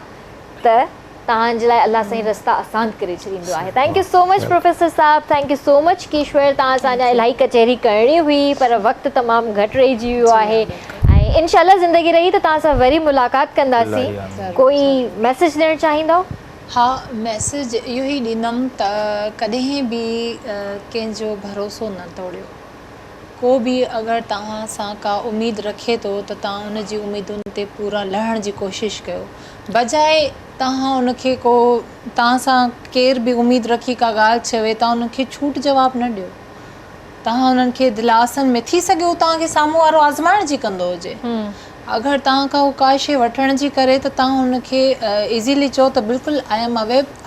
त तव्हांजे लाइ अलाह साईं रस्ता आसान करे छॾींदो आहे। Thank you so much professor sahab, thank you so much Kishwar. तव्हां असांजा इलाही कचहरी करणी हुई पर वक़्तु तमामु घटि रहिजी वियो आहे ऐं इंशाल्लाह ज़िंदगी रही त तव्हां सां वरी मुलाक़ात कंदासीं। कोई मैसेज ॾियणु चाहींदव? हा, मैसेज इहो ई ॾींदमि त कॾहिं बि कंहिंजो भरोसो न तोड़ियो। को बि अगरि तव्हां सां का उमेद रखे थो त तव्हां उन जी उमेदुनि ते पूरा लहण जी कोशिशि कयो, बजाए तव्हां उनखे को तव्हां सां केर बि उमेद रखी का ॻाल्हि चवे तव्हां उनखे छूट जवाबु न ॾियो। तव्हां उन्हनि खे दिलासनि में थी सघे उहो तव्हांखे साम्हूं वारो आज़माइण जी कंदो हुजे। अगरि तव्हां खां का शइ वठण जी करे त तव्हां उनखे इज़ीली चओ त बिल्कुलु I am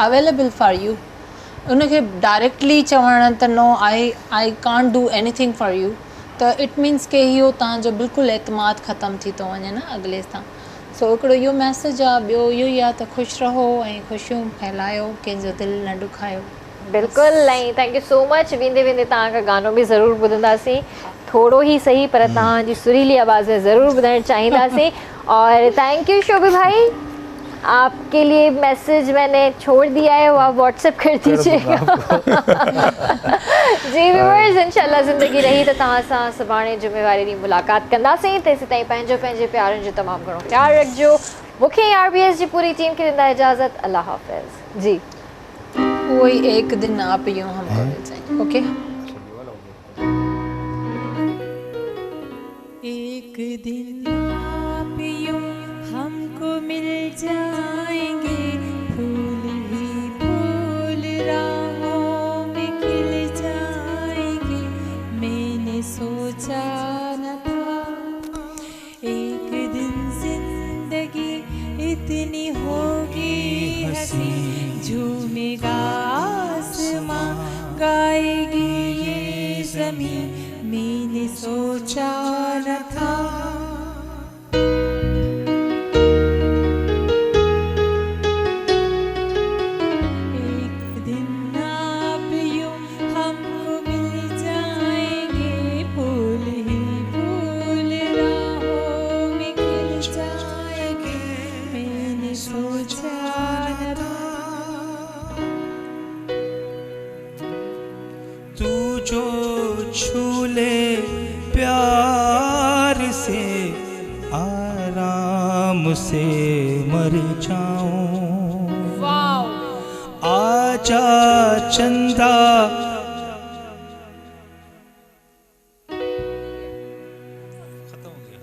available for you. उनखे डायरेक्टली चवण त no I can't do anything for you त इट मीन्स के इहो तव्हांजो बिल्कुलु एतमाद ख़तमु थी थो वञे न अॻिले सां। सो हिकिड़ो इहो मैसेज आहे। ॿियो इहो ई आहे त ख़ुशि रहो ऐं ख़ुशियूं फैलायो, कंहिंजो दिलि न ॾुखायो। बिल्कुलु, ऐं थैंक यू सो मच। वेंदे वेंदे तव्हां खां गानो बि ज़रूरु ॿुधंदासीं, थोरो ई सही पर तव्हांजी सुरीली आवाज़ में ज़रूरु ॿुधणु चाहींदासीं। और थैंक यू शोभी भाई, आपके लिए मैसेज मैंने छोड़ दिया है, वो आप व्हाट्सएप कर दीजिएगा। जी व्यूअर्स, इंशाल्लाह ज़िंदगी रही त तव्हां सां सुभाणे जुमेवारी ॾींहुं मुलाक़ात कंदासीं। तेसीं ताईं पंहिंजे प्यारनि जो तमामु घणो ख्यालु रखिजो। मूंखे RBS जी पूरी टीम खे ॾींदा इजाज़त। अल्लाह हाफ़िज़ जी। वो ही एक दिन आप यूँ हमको मिल जाएंगे। ओके, एक दिन आप यूँ हमको मिल जाएंगे, फूल ही फूल राहों में खिल जाएंगे। मैंने सोचा न था एक दिन जिंदगी इतनी होगी हंसी, झूमेगा आसमां, गाएगी ये ज़मीं। मैंने सोचा न था। एक दिन आप यूँ हमको मिल जाएंगे, फूल ही फूल राहों में खिल जाएंगे। मैंने सोचा न था। तू जो छू ले प्यार से आराम से मर जाऊं। आजा चंदा खत्म हो गया।